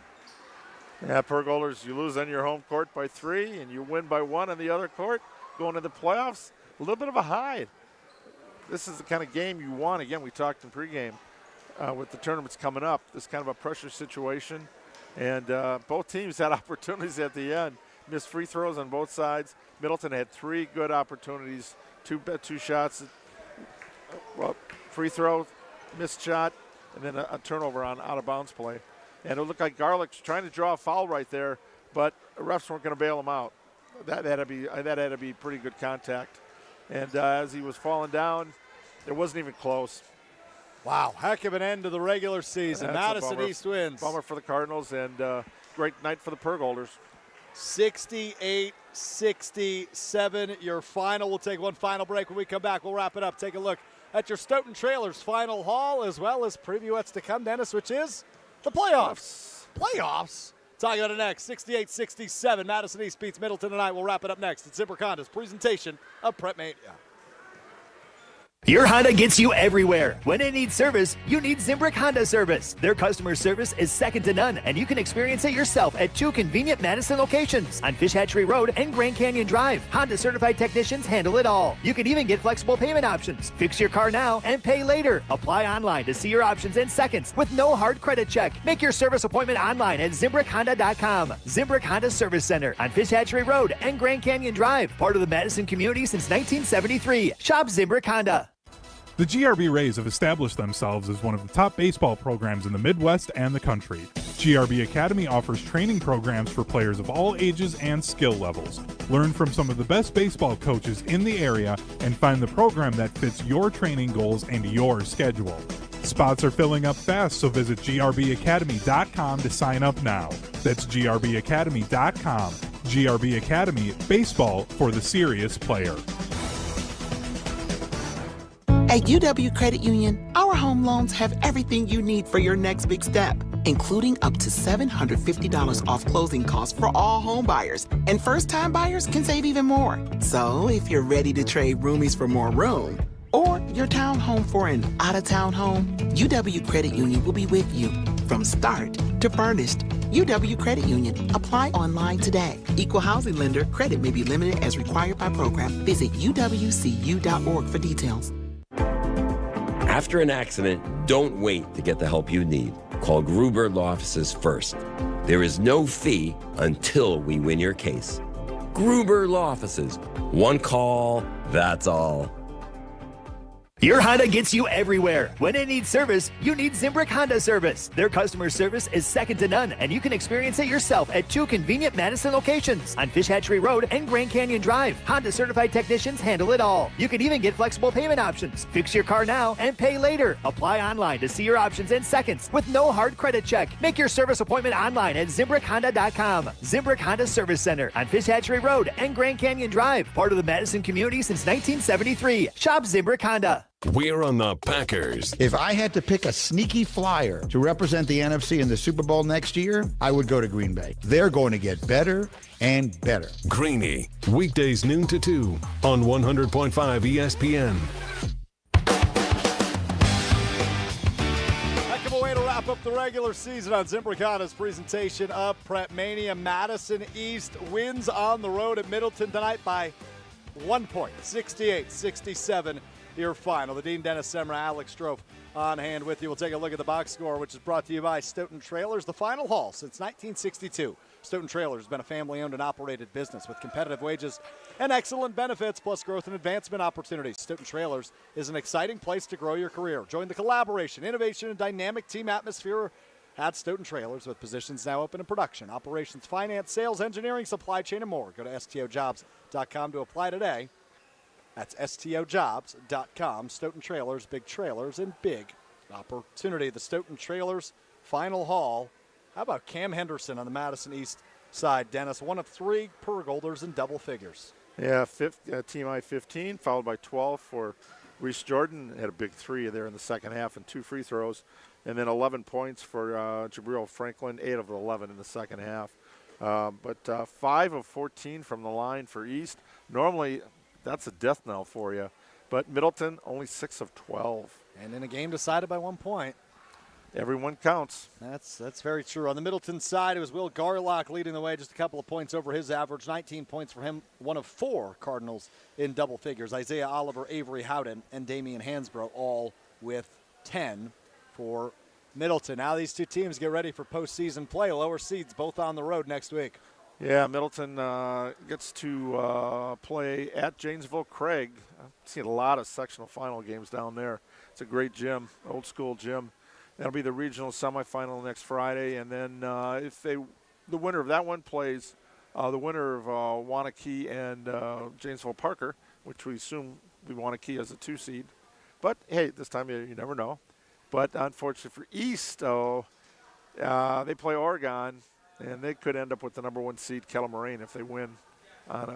Yeah, Purgolders, you lose on your home court by 3 and you win by 1 on the other court. Going to the playoffs, a little bit of a hide. This is the kind of game you want. Again, we talked in pregame with the tournaments coming up, this kind of a pressure situation. And both teams had opportunities at the end. Missed free throws on both sides. Middleton had 3 good opportunities, two shots. Well, free throw, missed shot, and then a turnover on out-of-bounds play. And it looked like Garlick's trying to draw a foul right there, but the refs weren't going to bail him out. That had to be pretty good contact. And as he was falling down, it wasn't even close. Wow, heck of an end to the regular season. Madison East wins. Bummer for the Cardinals, and great night for the Purgolders. 68-67, your final. We'll take one final break. When we come back, we'll wrap it up. Take a look at your Stoughton Trailers final haul, as well as preview what's to come, Dennis, which is the playoffs. Playoffs? Talking about it next. 68-67. Madison East beats Middleton tonight. We'll wrap it up next. It's Zimbrick Honda's presentation of PrepMania. Your Honda gets you everywhere. When it needs service, you need Zimbrick Honda service. Their customer service is second to none, and you can experience it yourself at 2 convenient Madison locations on Fish Hatchery Road and Grand Canyon Drive. Honda certified technicians handle it all. You can even get flexible payment options. Fix your car now and pay later. Apply online to see your options in seconds with no hard credit check. Make your service appointment online at ZimbrickHonda.com. Zimbrick Honda Service Center on Fish Hatchery Road and Grand Canyon Drive. Part of the Madison community since 1973. Shop Zimbrick Honda. The GRB Rays have established themselves as one of the top baseball programs in the Midwest and the country. GRB Academy offers training programs for players of all ages and skill levels. Learn from some of the best baseball coaches in the area and find the program that fits your training goals and your schedule. Spots are filling up fast, so visit grbacademy.com to sign up now. That's grbacademy.com. GRB Academy, baseball for the serious player. At UW Credit Union, our home loans have everything you need for your next big step, including up to $750 off closing costs for all home buyers. And first-time buyers can save even more. So if you're ready to trade roomies for more room, or your townhome for an out-of-town home, UW Credit Union will be with you from start to furnished. UW Credit Union. Apply online today. Equal housing lender. Credit may be limited as required by program. Visit uwcu.org for details. After an accident, don't wait to get the help you need. Call Gruber Law Offices first. There is no fee until we win your case. Gruber Law Offices. One call, that's all. Your Honda gets you everywhere. When it needs service, you need Zimbrick Honda service. Their customer service is second to none, and you can experience it yourself at 2 convenient Madison locations on Fish Hatchery Road and Grand Canyon Drive. Honda certified technicians handle it all. You can even get flexible payment options. Fix your car now and pay later. Apply online to see your options in seconds with no hard credit check. Make your service appointment online at ZimbrickHonda.com. Zimbrick Honda Service Center on Fish Hatchery Road and Grand Canyon Drive. Part of the Madison community since 1973. Shop Zimbrick Honda. We're on the Packers. If I had to pick a sneaky flyer to represent the NFC in the Super Bowl next year, I would go to Green Bay. They're going to get better and better. Greeny, weekdays noon to 2 on 100.5 ESPN. Heck of a way to wrap up the regular season on Zimbrick Honda's presentation of PrepMania. Madison East wins on the road at Middleton tonight by 1 point, 68-67. Your final. The Dean Dennis Semra, Alex Strofe on hand with you. We'll take a look at the box score, which is brought to you by Stoughton Trailers, the final haul since 1962. Stoughton Trailers has been a family-owned and operated business with competitive wages and excellent benefits, plus growth and advancement opportunities. Stoughton Trailers is an exciting place to grow your career. Join the collaboration, innovation, and dynamic team atmosphere at Stoughton Trailers, with positions now open in production, operations, finance, sales, engineering, supply chain, and more. Go to stojobs.com to apply today. That's stojobs.com. Stoughton Trailers, big trailers and big opportunity. The Stoughton Trailers final haul. How about Cam Henderson on the Madison East side, Dennis? 1 of 3 Purgolders in double figures. Yeah, team high 15, followed by 12 for Reese Jordan. Had a big 3 there in the second half and 2 free throws. And then 11 points for Jabril Franklin, 8 of 11 in the second half. But 5 of 14 from the line for East. Normally, that's a death knell for you. But Middleton only 6 of 12. And in a game decided by 1 point. Everyone counts. That's very true. On the Middleton side, it was Will Garlock leading the way, just a couple of points over his average. 19 points for him, 1 of 4 Cardinals in double figures. Isaiah Oliver, Avery Howden, and Damian Hansbrough all with 10 for Middleton. Now these two teams get ready for postseason play. Lower seeds both on the road next week. Yeah, Middleton gets to play at Janesville Craig. I've seen a lot of sectional final games down there. It's a great gym, old school gym. That'll be the regional semifinal next Friday, and then the winner of that one plays the winner of Wanakee and Janesville Parker, which we assume we Wanakee as a 2 seed. But hey, this time you never know. But unfortunately for East, they play Oregon, and they could end up with the number 1 seed, Kelly-Moraine, if they win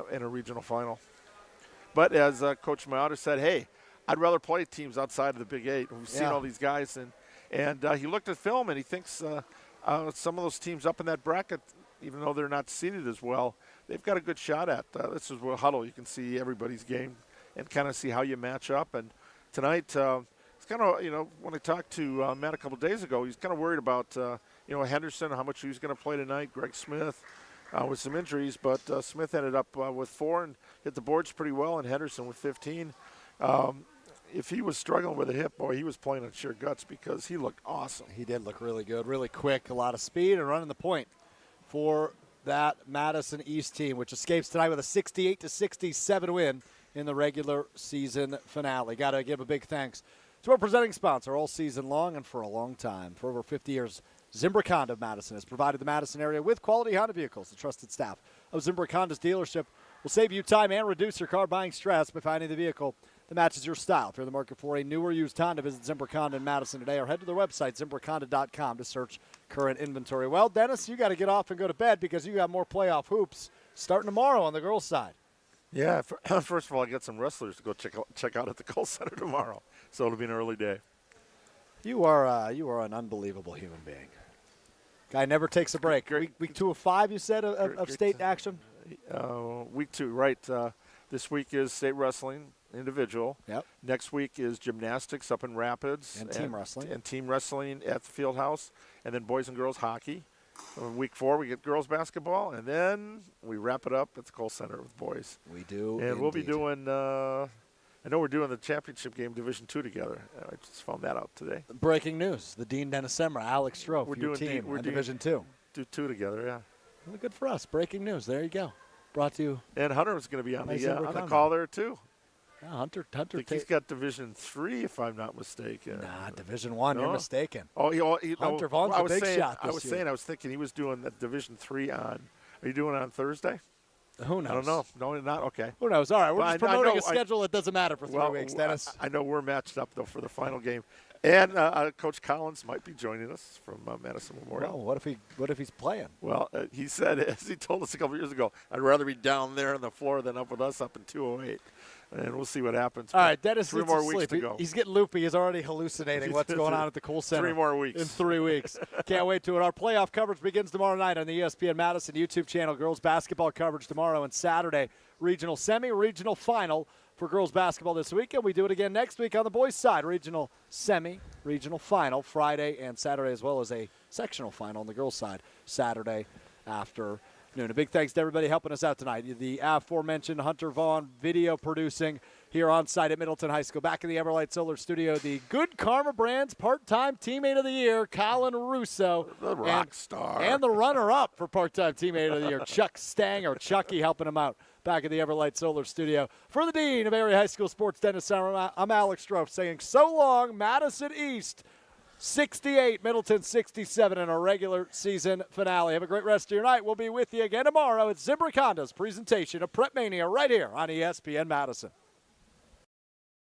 in a regional final. But as Coach Mayata said, hey, I'd rather play teams outside of the Big 8. We've seen all these guys, and he looked at film, and he thinks some of those teams up in that bracket, even though they're not seeded as well, they've got a good shot at. This is a huddle. You can see everybody's game and kind of see how you match up. And tonight, it's kind of, when I talked to Matt a couple days ago, he's kind of worried about, Henderson, how much he was going to play tonight, Greg Smith with some injuries. But Smith ended up with 4 and hit the boards pretty well, and Henderson with 15. If he was struggling with a hip, boy, he was playing on sheer guts because he looked awesome. He did look really good, really quick, a lot of speed, and running the point for that Madison East team, which escapes tonight with a 68-67 win in the regular season finale. Got to give a big thanks to our presenting sponsor all season long and for a long time. For over 50 years, Zimbrick Honda of Madison has provided the Madison area with quality Honda vehicles. The trusted staff of Zimbrick Honda's dealership will save you time and reduce your car buying stress by finding the vehicle that matches your style. If you're in the market for a newer used Honda, visit Zimbrick Honda in Madison today or head to their website, ZimbrickHonda.com, to search current inventory. Well, Dennis, you got to get off and go to bed because you got more playoff hoops starting tomorrow on the girls' side. Yeah, first of all, I got some wrestlers to go check out at the Kohl Center tomorrow, so it'll be an early day. You are an unbelievable human being. Guy never takes a break. Week 2 of 5, you said, of state action? Week 2, right. This week is state wrestling, individual. Yep. Next week is gymnastics up in Rapids. And team wrestling. And team wrestling at the field house. And then boys and girls hockey. Week 4, we get girls basketball. And then we wrap it up at the Kohl Center with boys. We do. And we'll be doing, I know we're doing the championship game Division 2 together. I just found that out today. Breaking news. The Dean Dennis Semra, Alex Stroh, we're your doing team we're Division 2. Do 2 together, yeah. Well, good for us. Breaking news. There you go. Brought to you. And Hunter was going to be on the call there, too. Yeah, Hunter. I think he's got Division 3, if I'm not mistaken. Nah, Division 1. You're mistaken. Oh, Hunter Vaughn's a big shot this year. I was thinking he was doing that Division 3 on. Are you doing it on Thursday? Who knows? I don't know. No, not okay. Who knows? All right, we're just promoting a schedule that doesn't matter for 3 weeks, Dennis. I know we're matched up, though, for the final game. And Coach Collins might be joining us from Madison Memorial. Well, what if he's playing? Well, he said, as he told us a couple years ago, I'd rather be down there on the floor than up with us up in 208. And we'll see what happens. All right, Dennis 3 more weeks to go. He's getting loopy. He's already hallucinating what's going on at the Kohl Center. 3 more weeks. In 3 weeks. Can't wait to it. Our playoff coverage begins tomorrow night on the ESPN Madison YouTube channel. Girls basketball coverage tomorrow and Saturday. Regional semi, regional final for girls basketball this weekend. We do it again next week on the boys' side. Regional semi, regional final Friday and Saturday, as well as a sectional final on the girls' side Saturday afternoon. A big thanks to everybody helping us out tonight. The aforementioned Hunter Vaughn video producing here on site at Middleton High School. Back in the Everlight Solar Studio, the Good Karma Brands part-time teammate of the year, Colin Russo. The rock star. And the runner-up for part-time teammate of the year, Chuck Stang, or Chucky, helping him out back at the Everlight Solar Studio. For the Dean of Area High School Sports, Dennis Summer, I'm Alex Stroh saying so long, Madison East 68, Middleton 67 in our regular season finale. Have a great rest of your night. We'll be with you again tomorrow at Zimbrick Honda's presentation of PrepMania right here on ESPN Madison.